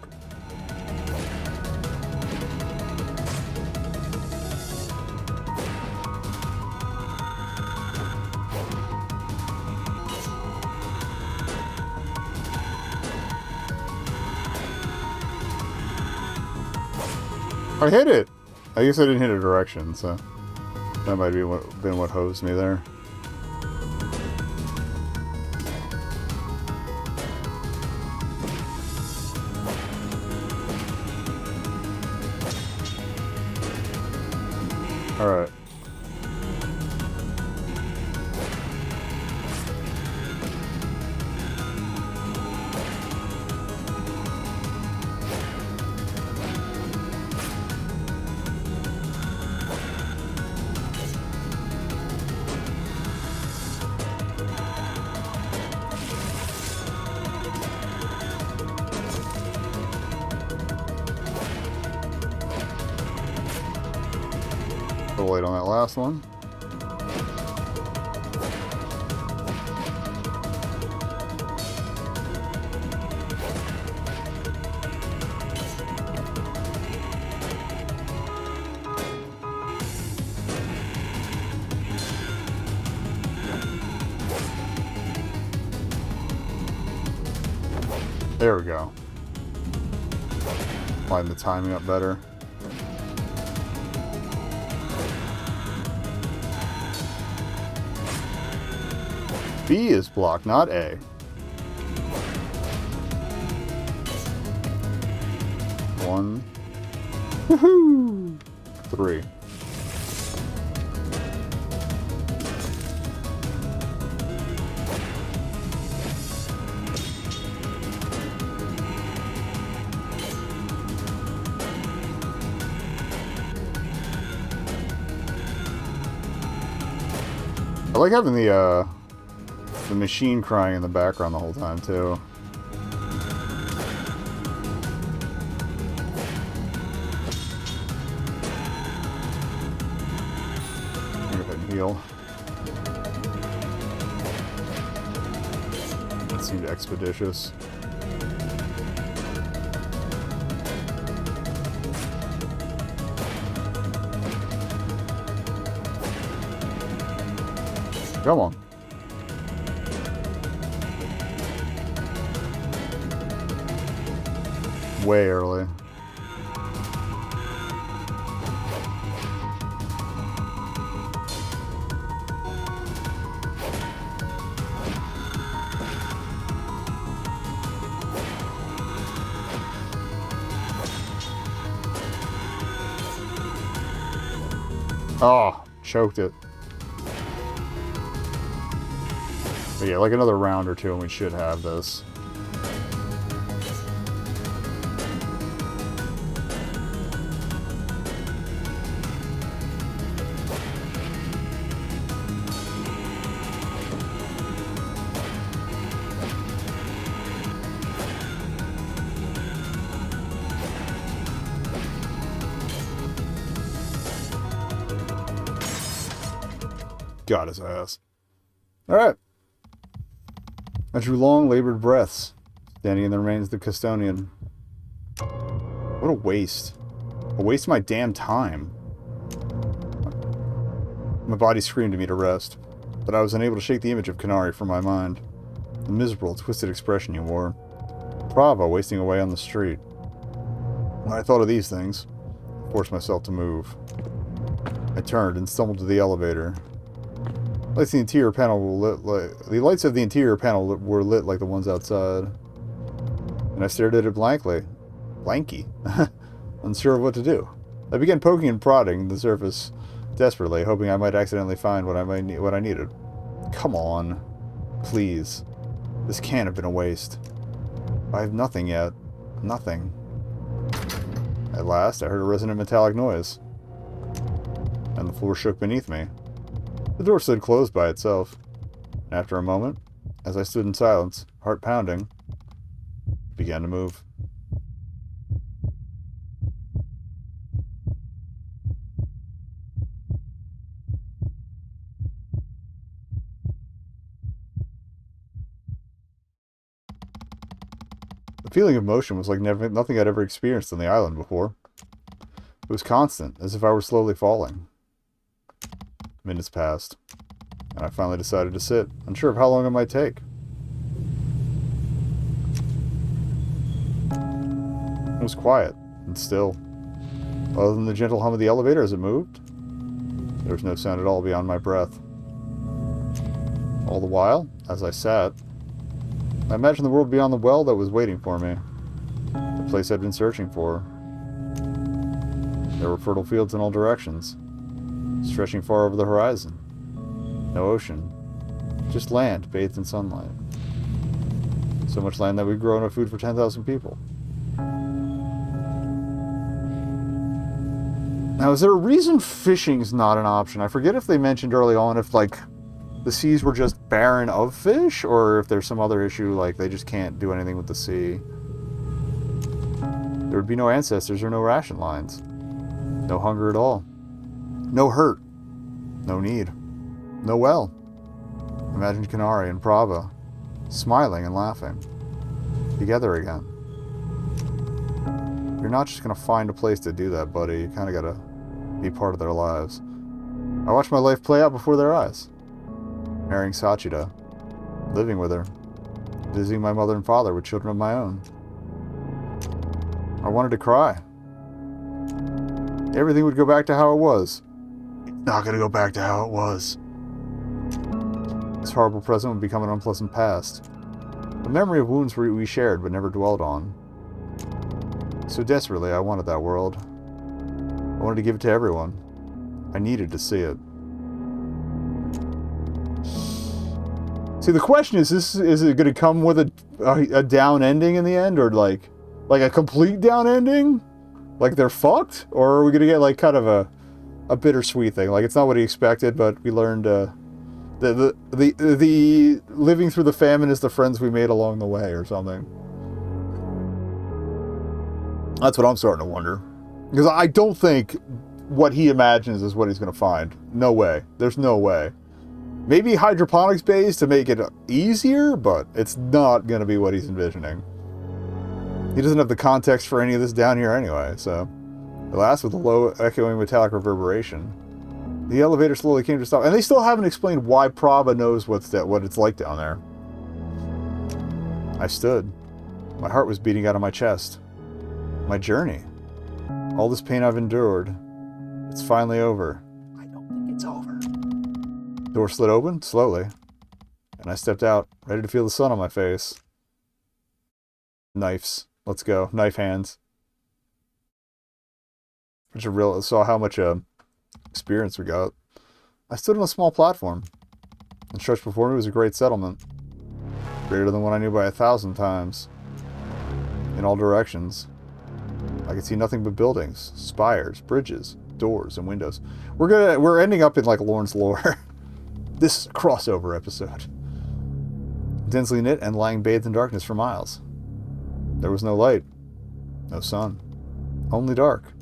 I hit it! I guess I didn't hit a direction, so that might be been what hosed me there. Alright. Wait on that last one. There we go. Line the timing up better. B is blocked, not A. One. Woohoo! 3. I like having the machine crying in the background the whole time, too. Go ahead and heal. That seemed expeditious. Come on. Way early. Oh, choked it. But yeah, like another round or two and we should have this. Got his ass. Alright. I drew long, labored breaths, standing in the remains of the custodian. What a waste. A waste of my damn time. My body screamed at me to rest, but I was unable to shake the image of Canary from my mind. The miserable, twisted expression he wore. Prava wasting away on the street. When I thought of these things, I forced myself to move. I turned and stumbled to the elevator. The lights of the interior panel were lit like the ones outside. And I stared at it blankly. Blanky. Unsure of what to do. I began poking and prodding the surface desperately, hoping I might accidentally find what I needed. Come on. Please. This can't have been a waste. I have nothing yet. Nothing. At last, I heard a resonant metallic noise. And the floor shook beneath me. The door slid closed by itself. And after a moment, as I stood in silence, heart pounding, it began to move. The feeling of motion was like nothing I'd ever experienced on the island before. It was constant, as if I were slowly falling. Minutes passed, and I finally decided to sit, unsure of how long it might take. It was quiet and still. Other than the gentle hum of the elevator as it moved, there was no sound at all beyond my breath. All the while, as I sat, I imagined the world beyond the well that was waiting for me. The place I'd been searching for. There were fertile fields in all directions, stretching far over the horizon. No ocean, just land bathed in sunlight. So much land that we'd grow enough food for 10,000 people. Now, is there a reason fishing's not an option? I forget if they mentioned early on if, like, the seas were just barren of fish, or if there's some other issue, like they just can't do anything with the sea. There would be no ancestors or no ration lines. No hunger at all. No hurt. No need. No well. Imagine Canary and Prava, smiling and laughing. Together again. You're not just going to find a place to do that, buddy. You kind of got to be part of their lives. I watched my life play out before their eyes. Marrying Sachida. Living with her. Visiting my mother and father with children of my own. I wanted to cry. Everything would go back to how it was. It's not going to go back to how it was. This horrible present would become an unpleasant past. The memory of wounds we shared but never dwelled on. So desperately, I wanted that world. I wanted to give it to everyone. I needed to see it. See, the question is it going to come with a down ending in the end, or like a complete down ending? Like they're fucked? Or are we going to get like kind of a bittersweet thing? Like it's not what he expected, but we learned the living through the famine is the friends we made along the way, or something. That's what I'm starting to wonder. Because I don't think what he imagines is what he's going to find. No way. There's no way. Maybe hydroponics based to make it easier, but it's not going to be what he's envisioning. He doesn't have the context for any of this down here anyway, so... At last, with a low, echoing metallic reverberation, the elevator slowly came to a stop. And they still haven't explained why Prava knows what it's like down there. I stood. My heart was beating out of my chest. My journey. All this pain I've endured. It's finally over. I don't think it's over. The door slid open, slowly. And I stepped out, ready to feel the sun on my face. Knives. Let's go. Knife hands. Saw how much experience we got. I stood on a small platform. And stretched before me was a great settlement. Greater than one I knew by 1,000 times. In all directions. I could see nothing but buildings, spires, bridges, doors, and windows. We're ending up in like Lorne's lore. This crossover episode. Densely knit and lying bathed in darkness for miles. There was no light. No sun. Only dark.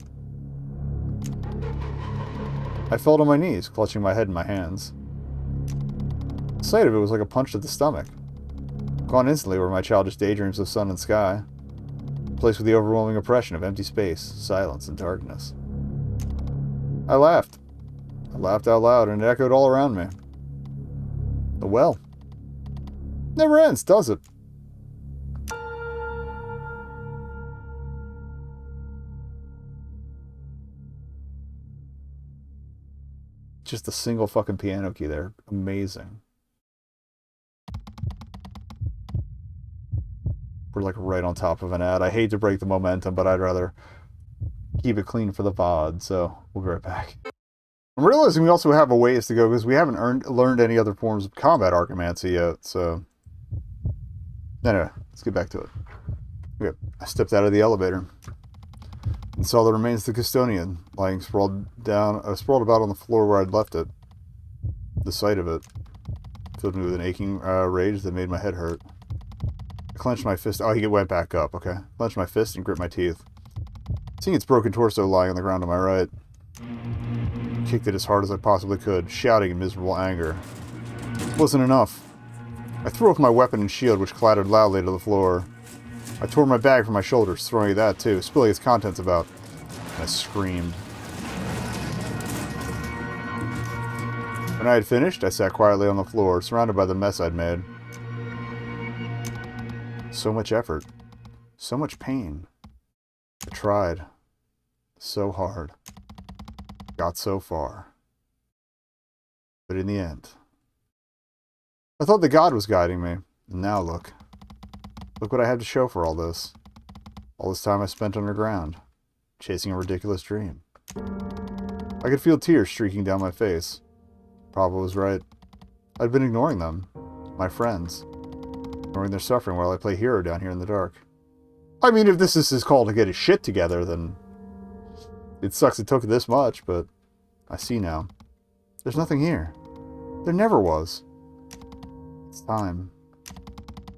I fell to my knees, clutching my head in my hands. The sight of it was like a punch to the stomach. Gone instantly were my childish daydreams of sun and sky. Placed with the overwhelming oppression of empty space, silence, and darkness. I laughed. I laughed out loud, and it echoed all around me. The well. Never ends, does it? Just a single fucking piano key there. Amazing. We're like right on top of an ad. I hate to break the momentum, but I'd rather keep it clean for the VOD, so we'll be right back. I'm realizing we also have a ways to go because we haven't learned any other forms of combat archimancy yet, so... Anyway, let's get back to it. Okay, I stepped out of the elevator and saw the remains of the custodian lying sprawled about on the floor where I'd left it. The sight of it filled me with an aching rage that made my head hurt. I clenched my fist. Oh, he went back up. Okay. Clenched my fist and gripped my teeth. Seeing its broken torso lying on the ground to my right, I kicked it as hard as I possibly could, shouting in miserable anger. It wasn't enough. I threw off my weapon and shield, which clattered loudly to the floor. I tore my bag from my shoulders, throwing that too, spilling its contents about. And I screamed. When I had finished, I sat quietly on the floor, surrounded by the mess I'd made. So much effort. So much pain. I tried. So hard. Got so far. But in the end... I thought the God was guiding me. And now look. Look what I have to show for all this. All this time I spent underground. Chasing a ridiculous dream. I could feel tears streaking down my face. Papa was right. I'd been ignoring them. My friends. Ignoring their suffering while I play hero down here in the dark. I mean, if this is his call to get his shit together, then... It sucks it took this much, but... I see now. There's nothing here. There never was. It's time.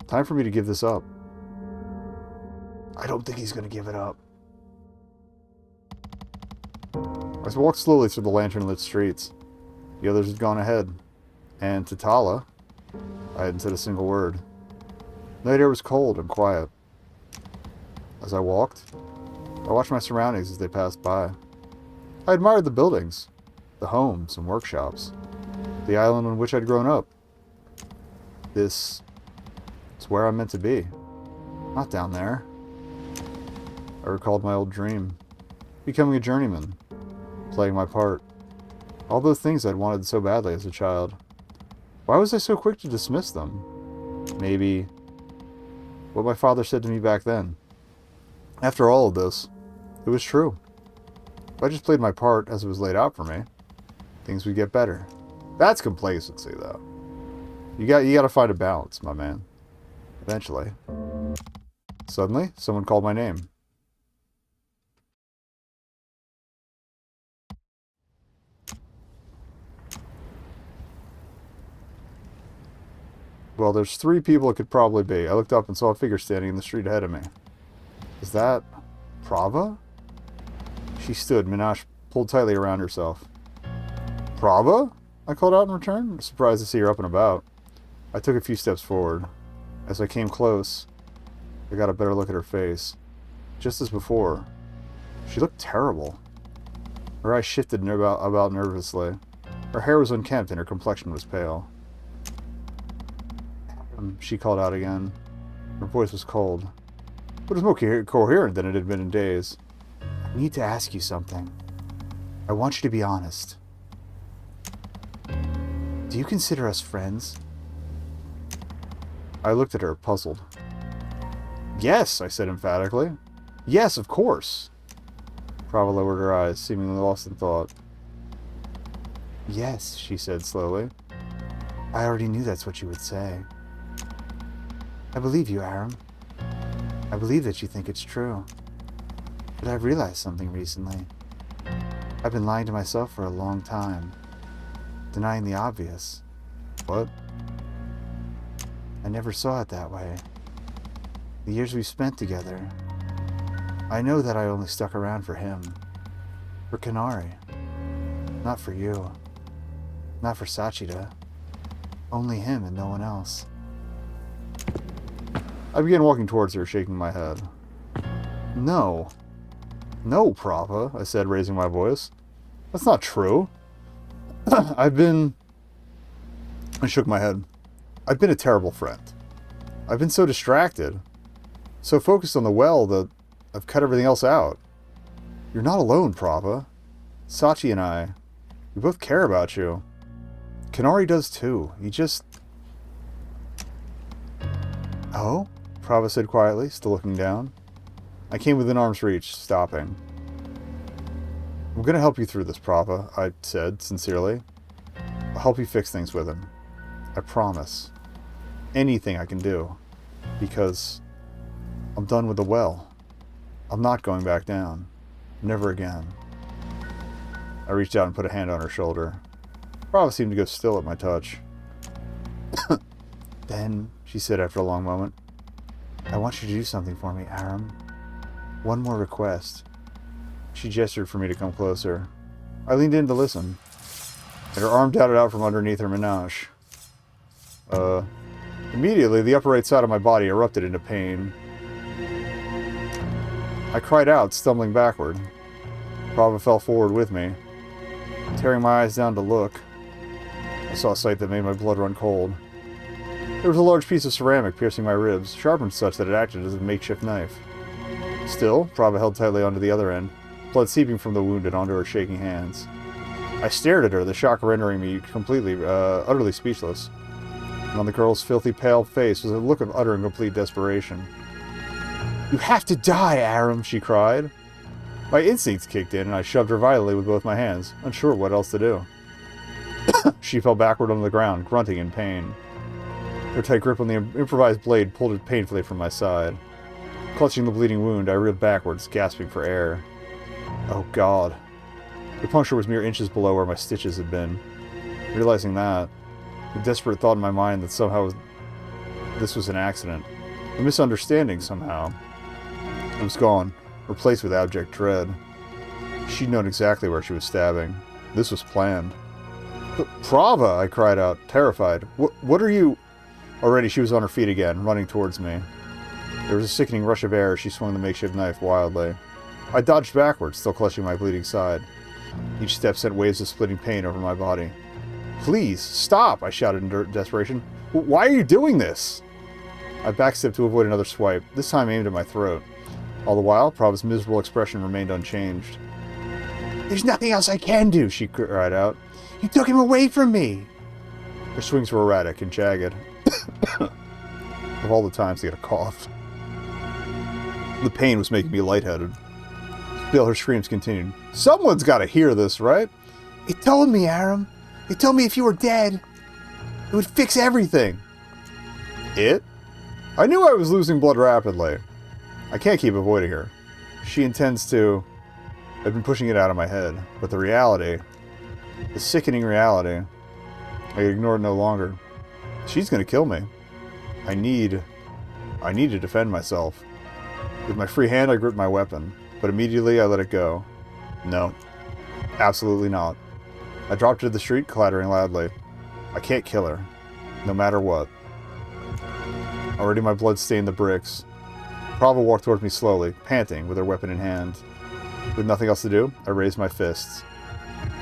Time for me to give this up. I don't think he's going to give it up. I walked slowly through the lantern-lit streets. The others had gone ahead. And to Tala, I hadn't said a single word. Night air was cold and quiet. As I walked, I watched my surroundings as they passed by. I admired the buildings, the homes and workshops, the island on which I'd grown up. This is where I'm meant to be. Not down there. I recalled my old dream. Becoming a journeyman. Playing my part. All those things I'd wanted so badly as a child. Why was I so quick to dismiss them? Maybe what my father said to me back then. After all of this, it was true. If I just played my part as it was laid out for me, things would get better. That's complacency, though. You got to find a balance, my man. Eventually. Suddenly, someone called my name. Well, there's 3 people it could probably be. I looked up and saw a figure standing in the street ahead of me. Is that... Prava? She stood, Minash pulled tightly around herself. Prava? I called out in return, surprised to see her up and about. I took a few steps forward. As I came close, I got a better look at her face. Just as before. She looked terrible. Her eyes shifted about nervously. Her hair was unkempt and her complexion was pale. She called out again. Her voice was cold. But it was more coherent than it had been in days. I need to ask you something. I want you to be honest. Do you consider us friends? I looked at her, puzzled. Yes, I said emphatically. Yes, of course. Prava lowered her eyes, seemingly lost in thought. Yes, she said slowly. I already knew that's what you would say. I believe you, Aram. I believe that you think it's true. But I've realized something recently. I've been lying to myself for a long time. Denying the obvious. What? I never saw it that way. The years we spent together. I know that I only stuck around for him. For Kanari. Not for you. Not for Sachida. Only him and no one else. I began walking towards her, shaking my head. No. No, Prava, I said, raising my voice. That's not true. I shook my head. I've been a terrible friend. I've been so distracted. So focused on the well that I've cut everything else out. You're not alone, Prava. Sachi and I, we both care about you. Kanari does too. He just... Oh? Prava said quietly, still looking down. I came within arm's reach, stopping. I'm going to help you through this, Prava, I said, sincerely. I'll help you fix things with him. I promise. Anything I can do. Because I'm done with the well. I'm not going back down. Never again. I reached out and put a hand on her shoulder. Prava seemed to go still at my touch. Then, she said after a long moment, I want you to do something for me, Aram. One more request. She gestured for me to come closer. I leaned in to listen, and her arm darted out from underneath her menage. Immediately, the upper right side of my body erupted into pain. I cried out, stumbling backward. Prava fell forward with me. Tearing my eyes down to look, I saw a sight that made my blood run cold. There was a large piece of ceramic piercing my ribs, sharpened such that it acted as a makeshift knife. Still, Prava held tightly onto the other end, blood seeping from the wound and onto her shaking hands. I stared at her, the shock rendering me completely, utterly speechless. And on the girl's filthy, pale face was a look of utter and complete desperation. You have to die, Aram, she cried. My instincts kicked in, and I shoved her violently with both my hands, unsure what else to do. She fell backward on the ground, grunting in pain. Her tight grip on the improvised blade pulled it painfully from my side. Clutching the bleeding wound, I reeled backwards, gasping for air. Oh, God. The puncture was mere inches below where my stitches had been. Realizing that, the desperate thought in my mind that somehow this was an accident, a misunderstanding somehow. It was gone, replaced with abject dread. She'd known exactly where she was stabbing. This was planned. But Prava, I cried out, terrified. What are you... Already she was on her feet again, running towards me. There was a sickening rush of air as she swung the makeshift knife wildly. I dodged backwards, still clutching my bleeding side. Each step sent waves of splitting pain over my body. Please, stop, I shouted in desperation. Why are you doing this? I backstepped to avoid another swipe, this time aimed at my throat. All the while, Prava's miserable expression remained unchanged. There's nothing else I can do, she cried out. You took him away from me! Her swings were erratic and jagged. Of all the times to get a cough. The pain was making me lightheaded. Still, her screams continued. Someone's got to hear this, right? It told me, Aram. It told me if you were dead, it would fix everything. It? I knew I was losing blood rapidly. I can't keep avoiding her. She intends to... I've been pushing it out of my head. But the reality, the sickening reality, I could ignore it no longer. She's going to kill me. I need to defend myself. With my free hand, I gripped my weapon, but immediately I let it go. No. Absolutely not. I dropped to the street, clattering loudly. I can't kill her. No matter what. Already my blood stained the bricks. Prava walked towards me slowly, panting, with her weapon in hand. With nothing else to do, I raised my fists.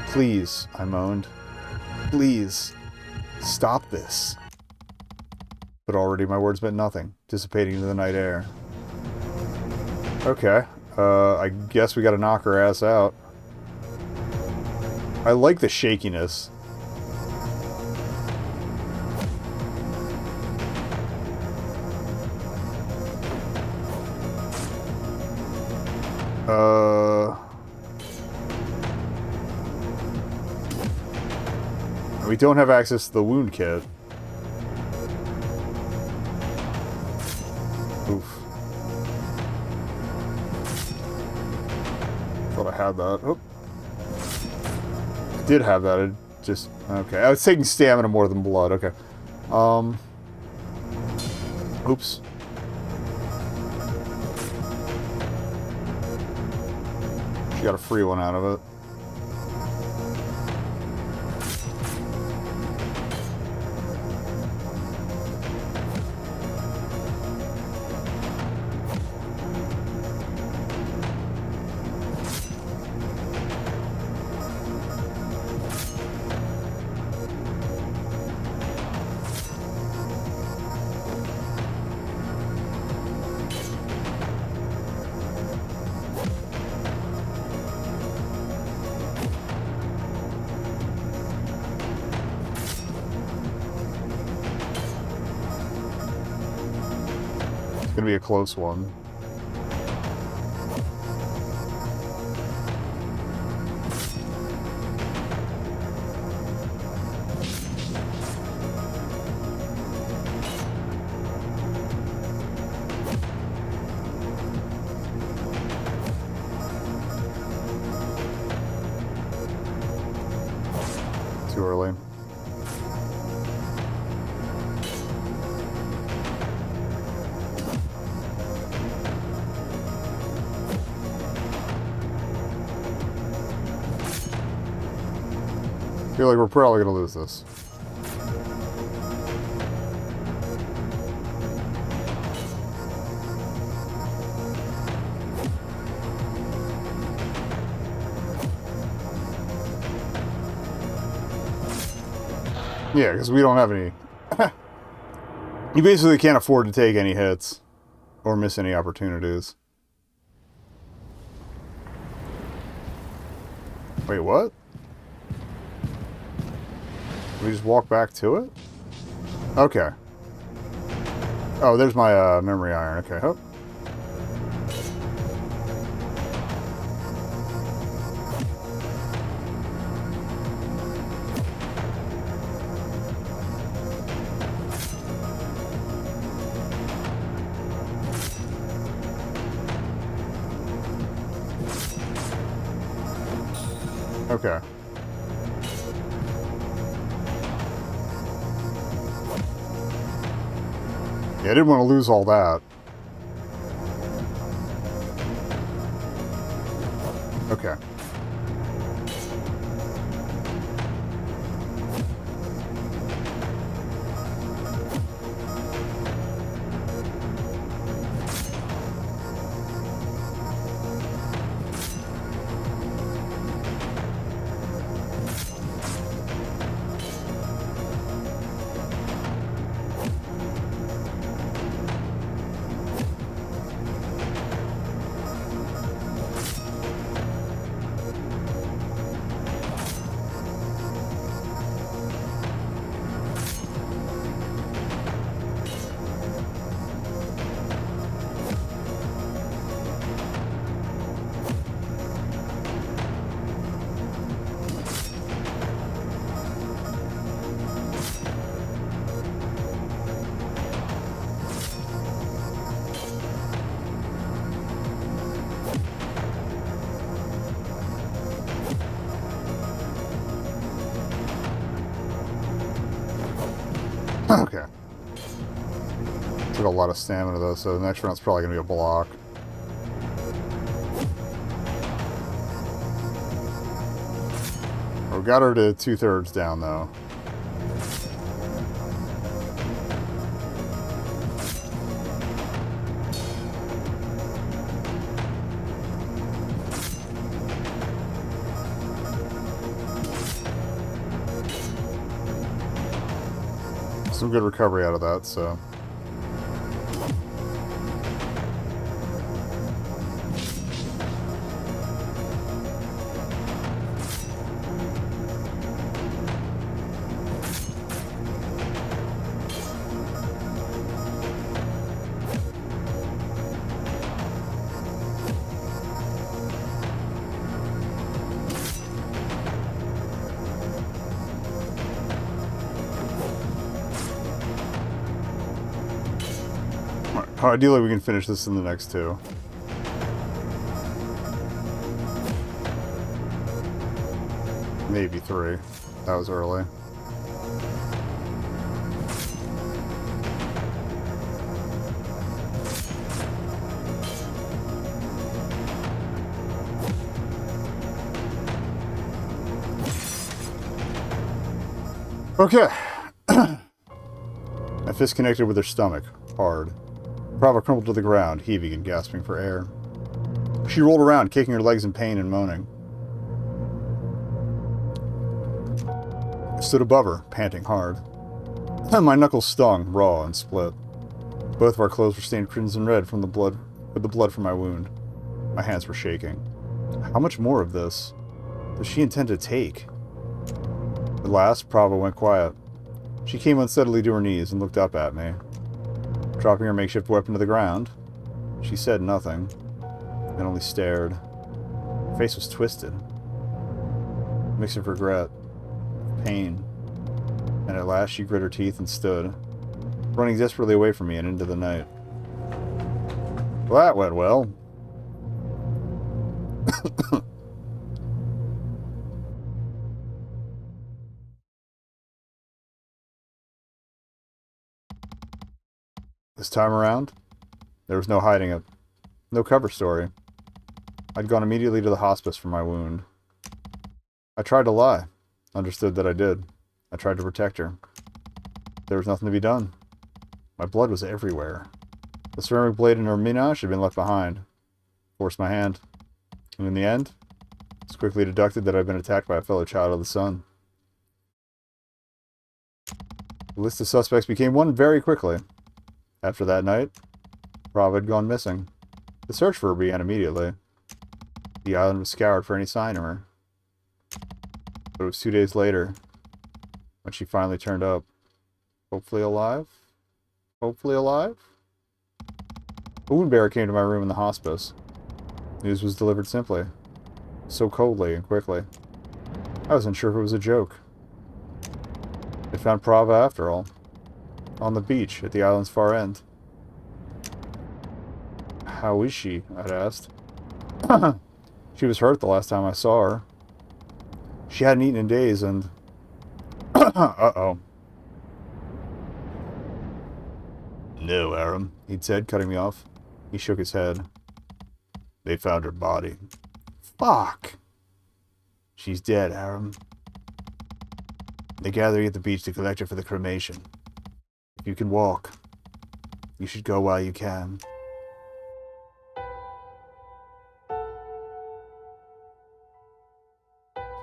Please, I moaned. Please. Stop this. But already my words meant nothing, dissipating into the night air. Okay, I guess we gotta knock her ass out. I like the shakiness. We don't have access to the wound kit. Oof. Thought I had that. Oh. I did have that. It just... Okay. I was taking stamina more than blood. Okay. Oops. She got a free one out of it. Gonna be a close one. too early. I feel like we're probably going to lose this. Yeah, because we don't have any... You basically can't afford to take any hits or miss any opportunities. Wait, what? We just walk back to it? Okay. Oh, there's my memory iron. Okay, hope. Okay. Yeah, I didn't want to lose all that. Okay. Okay. Took a lot of stamina though, so the next round's probably going to be a block. We got her to 2/3 down though. Some good recovery out of that, so. Ideally, we can finish this in the next two. Maybe 3. That was early. Okay. My fist connected with her stomach. Hard. Prava crumpled to the ground, heaving and gasping for air. She rolled around, kicking her legs in pain and moaning. I stood above her, panting hard. My knuckles stung, raw and split. Both of our clothes were stained crimson red from the blood, with the blood from my wound. My hands were shaking. How much more of this does she intend to take? At last, Prava went quiet. She came unsteadily to her knees and looked up at me. Dropping her makeshift weapon to the ground, she said nothing, and only stared. Her face was twisted, a mix of regret, pain, and at last she grit her teeth and stood, running desperately away from me and into the night. Well, that went well. This time around, there was no hiding it. No cover story. I'd gone immediately to the hospice for my wound. I tried to lie. Understood that I did. I tried to protect her. There was nothing to be done. My blood was everywhere. The ceramic blade in her menage had been left behind. Forced my hand. And in the end, it's quickly deducted that I'd been attacked by a fellow child of the sun. The list of suspects became one very quickly. After that night, Prava had gone missing. The search for her began immediately. The island was scoured for any sign of her. But it was 2 days later when she finally turned up. Hopefully alive? Hopefully alive? A wound bearer came to my room in the hospice. News was delivered simply. So coldly and quickly. I wasn't sure if it was a joke. They found Prava after all. On the beach at the island's far end. How is she? I'd asked. She was hurt the last time I saw her. She hadn't eaten in days and... Uh-oh. No, Aram, he'd said, cutting me off. He shook his head. They found her body. Fuck! She's dead, Aram. They're gathering at the beach to collect her for the cremation. If you can walk, you should go while you can.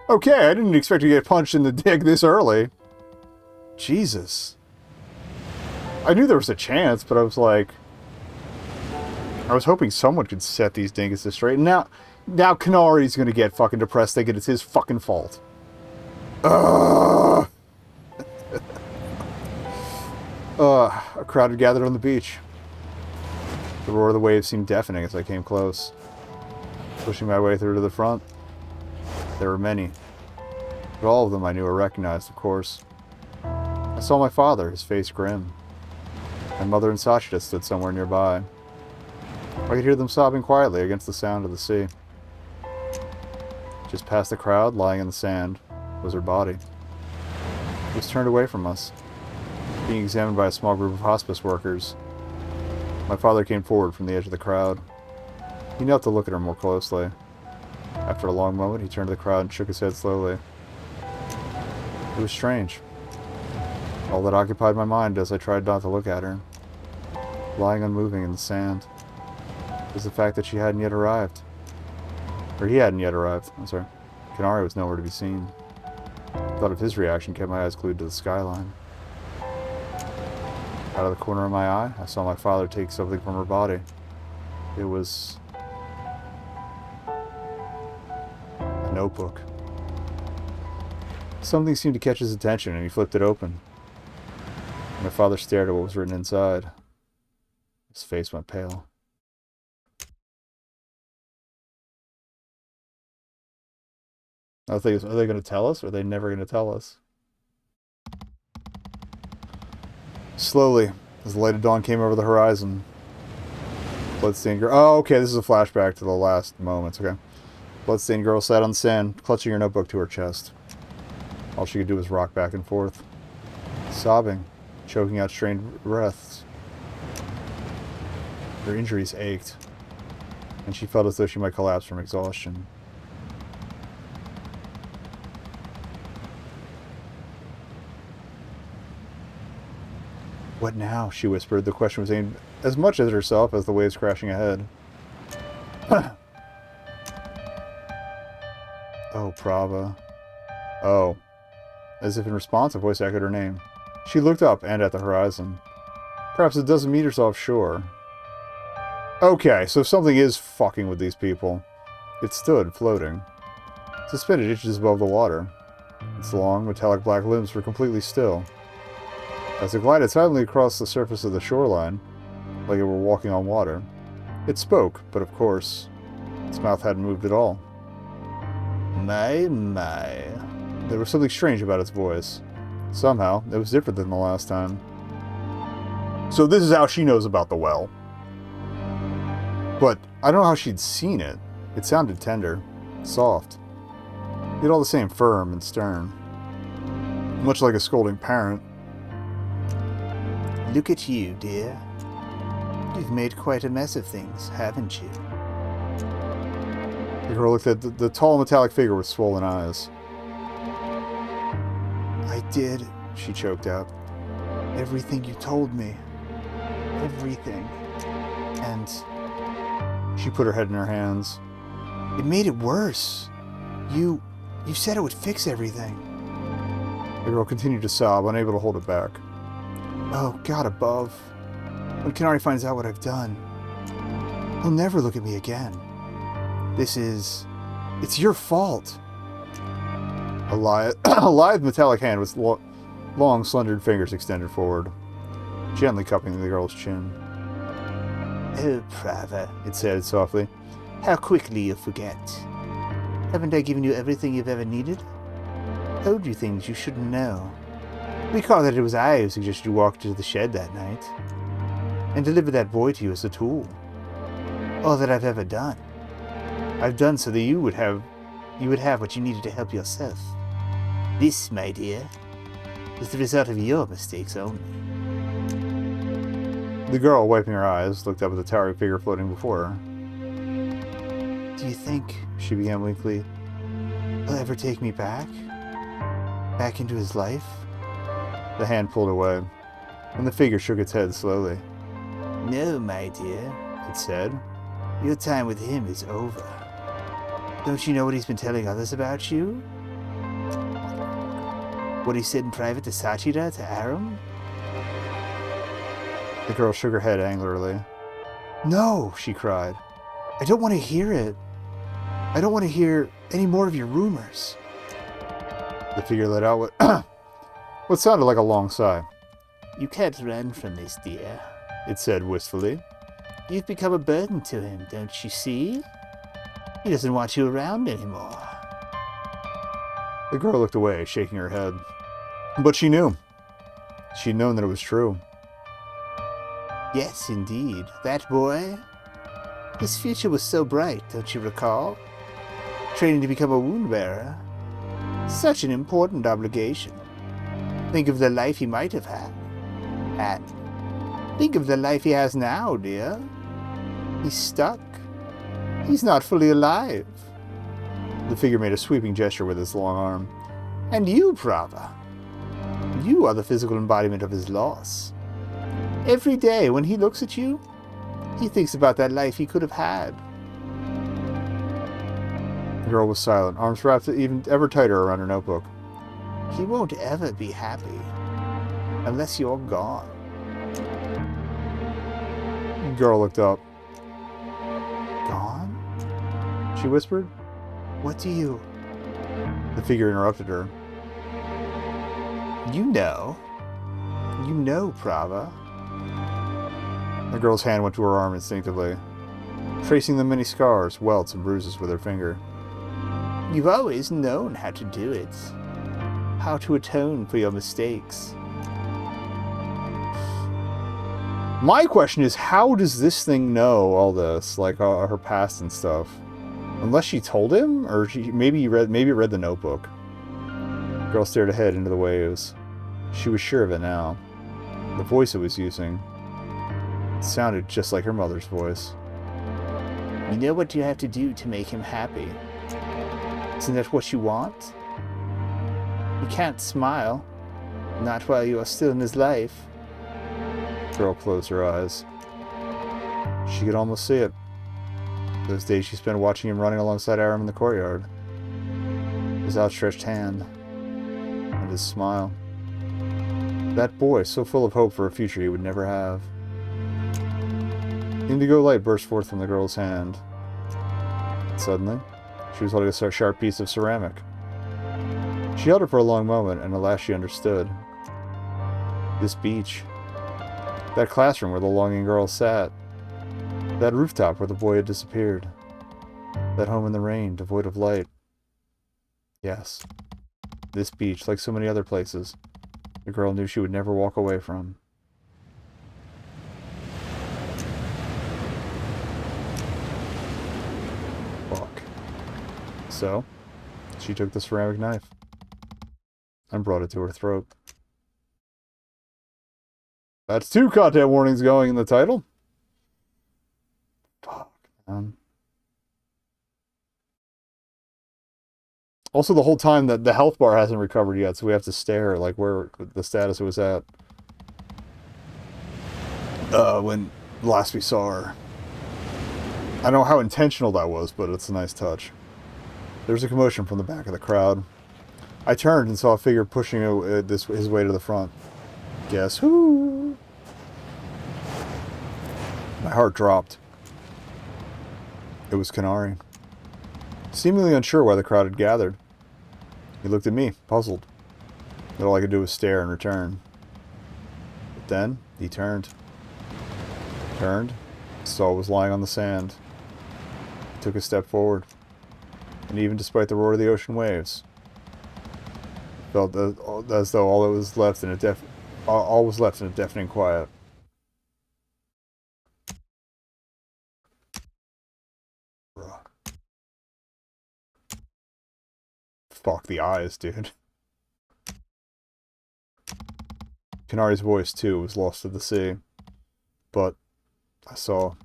Okay, I didn't expect to get punched in the dick this early. Jesus. I knew there was a chance, but I was like... I was hoping someone could set these dinguses straight. And now Kanari's gonna get fucking depressed thinking it's his fucking fault. A crowd had gathered on the beach. The roar of the waves seemed deafening as I came close. Pushing my way through to the front. There were many. But all of them I knew or recognized, of course. I saw my father, his face grim. My mother and Sashita stood somewhere nearby. I could hear them sobbing quietly against the sound of the sea. Just past the crowd, lying in the sand, was her body. It was turned away from us, being examined by a small group of hospice workers. My father came forward from the edge of the crowd. He knelt to look at her more closely. After a long moment, he turned to the crowd and shook his head slowly. It was strange. All that occupied my mind as I tried not to look at her, lying unmoving in the sand, was the fact that she hadn't yet arrived. Or he hadn't yet arrived. I'm sorry. Kanari was nowhere to be seen. The thought of his reaction kept my eyes glued to the skyline. Out of the corner of my eye, I saw my father take something from her body. It was... a notebook. Something seemed to catch his attention, and he flipped it open. My father stared at what was written inside. His face went pale. I think, are they going to tell us, or are they never going to tell us? Slowly, as the light of dawn came over the horizon, bloodstained girl... Oh, okay, this is a flashback to the last moments, okay. Bloodstained girl sat on the sand, clutching her notebook to her chest. All she could do was rock back and forth, sobbing, choking out strained breaths. Her injuries ached, and she felt as though she might collapse from exhaustion. What now? She whispered. The question was aimed as much at herself as the waves crashing ahead. Oh, Prava. Oh. As if in response, a voice echoed her name. She looked up and at the horizon. Perhaps a dozen meters offshore. Okay, so something is fucking with these people. It stood, floating, suspended inches above the water. Its long, metallic black limbs were completely still. As it glided silently across the surface of the shoreline, like it were walking on water, it spoke, but of course, its mouth hadn't moved at all. My. There was something strange about its voice. Somehow, it was different than the last time. So this is how she knows about the well. But I don't know how she'd seen it. It sounded tender, soft, yet all the same firm and stern. Much like a scolding parent. Look at you, dear. You've made quite a mess of things, haven't you? The girl looked at the tall metallic figure with swollen eyes. I did, she choked out. Everything you told me. Everything. And She put her head in her hands. it made it worse. You said it would fix everything. The girl continued to sob, unable to hold it back. Oh, God above. When Canary finds out what I've done, he'll never look at me again. It's your fault. A lithe metallic hand with long, slender fingers extended forward, gently cupping the girl's chin. Oh, Prava, It said softly. how quickly you forget. Haven't I given you everything you've ever needed? Told you things you shouldn't know. Recall that it was I who suggested you walk to the shed that night, and deliver that boy to you as a tool. All that I've ever done, I've done so that you would have what you needed to help yourself. This, my dear, is the result of your mistakes only. The girl, wiping her eyes, looked up at the towering figure floating before her. Do you think, She began weakly. he'll ever take me back? Back into his life? The hand pulled away, and the figure shook its head slowly. No, my dear, it said. Your time with him is over. Don't you know what he's been telling others about you? What he said in private to Sachida, to Aram? The girl shook her head angrily. No, she cried. I don't want to hear it. I don't want to hear any more of your rumors. The figure let out what sounded like a long sigh. You can't run from this, dear. It said wistfully. You've become a burden to him, don't you see? He doesn't want you around anymore. The girl looked away, shaking her head. But she knew. She'd known that it was true. Yes, indeed. That boy. His future was so bright, don't you recall? Training to become a wound bearer. Such an important obligation. Think of the life he might have had. And think of the life he has now, dear. He's stuck. He's not fully alive. The figure made a sweeping gesture with its long arm. And you, Prava. You are the physical embodiment of his loss. Every day when he looks at you, he thinks about that life he could have had. The girl was silent, arms wrapped even ever tighter around her notebook. He won't ever be happy unless you're gone. The girl looked up. Gone? She whispered. What do you... The figure interrupted her. You know. You know, Prava. The girl's hand went to her arm instinctively, tracing the many scars, welts, and bruises with her finger. You've always known how to do it. How to atone for your mistakes. My question is, how does this thing know all this, like her past and stuff? Unless she told him, or maybe it read the notebook. The girl stared ahead into the waves. She was sure of it now. The voice it was using sounded just like her mother's voice. You know what you have to do to make him happy. Isn't that what you want? You can't smile. Not while you are still in his life. The girl closed her eyes. She could almost see it. Those days she spent watching him running alongside Aram in the courtyard. His outstretched hand. And his smile. That boy, so full of hope for a future he would never have. Indigo light burst forth from the girl's hand. Suddenly, she was holding a sharp piece of ceramic. She held it for a long moment, and at last she understood. This beach. That classroom where the longing girl sat. That rooftop where the boy had disappeared. That home in the rain, devoid of light. Yes. This beach, like so many other places, the girl knew she would never walk away from. Fuck. So, she took the ceramic knife and brought it to her throat. That's 2 content warnings going in the title. Also, the whole time that the health bar hasn't recovered yet, so we have to stare like where the status it was at when last we saw her. I don't know how intentional that was, but it's a nice touch. There's a commotion from the back of the crowd. I turned and saw a figure pushing his way to the front. Guess who? My heart dropped. It was Canary. Seemingly unsure why the crowd had gathered. He looked at me, puzzled. But all I could do was stare in return. But then, he turned. Saw what was lying on the sand. He took a step forward. And even despite the roar of the ocean waves, felt as though all was left in a deafening quiet. Fuck the eyes, dude. Canary's voice, too, was lost to the sea. But I saw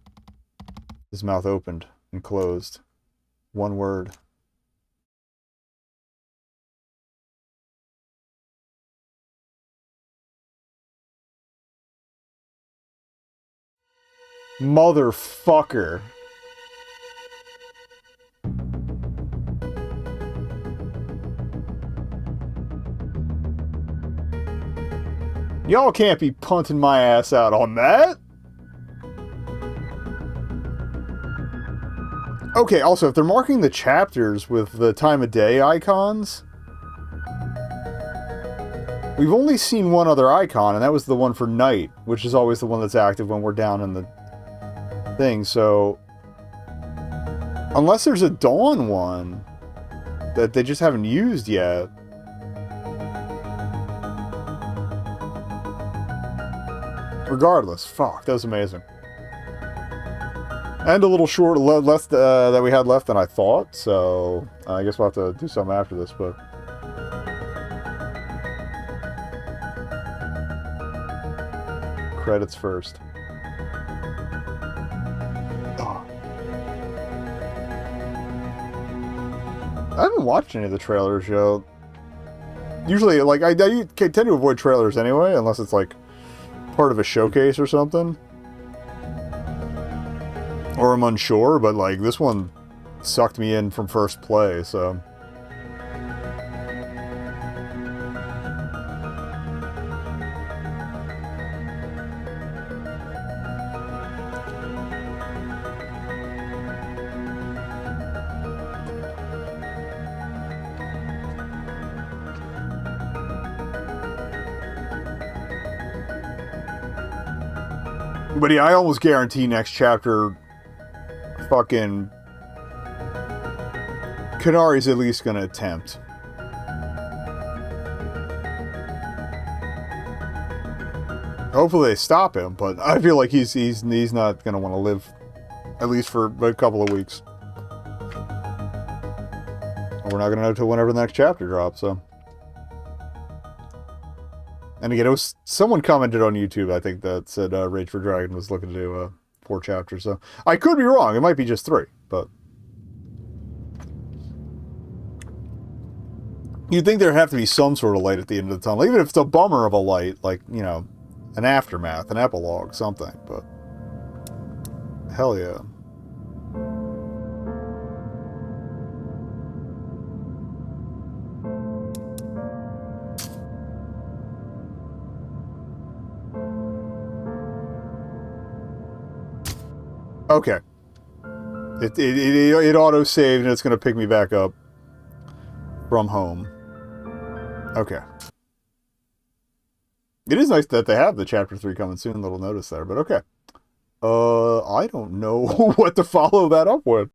his mouth opened and closed. One word. Motherfucker. Y'all can't be punting my ass out on that. Okay, also, if they're marking the chapters with the time of day icons, we've only seen one other icon, and that was the one for night, which is always the one that's active when we're down in the thing, so unless there's a dawn one that they just haven't used yet. Regardless, fuck, that was amazing. And a little short, less that we had left than I thought, so I guess we'll have to do something after this, but... Credits first. Oh. I haven't watched any of the trailers yet. Usually, like, I tend to avoid trailers anyway, unless it's, like, part of a showcase or something. Or I'm unsure, but like this one sucked me in from first play, so. But yeah, I almost guarantee next chapter fucking Canary's at least gonna attempt. Hopefully they stop him, but I feel like he's not gonna want to live at least for a couple of weeks. We're not gonna know till whenever the next chapter drops, so. And again, it was someone commented on YouTube, I think, that said Rage for Dragon was looking to do 4 chapters, so I could be wrong. It might be just 3, but you'd think there'd have to be some sort of light at the end of the tunnel, even if it's a bummer of a light, like, you know, an aftermath, an epilogue, something, but hell yeah. Okay. It auto-saved and it's going to pick me back up from home. Okay. It is nice that they have the Chapter 3 coming soon. Little notice there, but okay. I don't know what to follow that up with.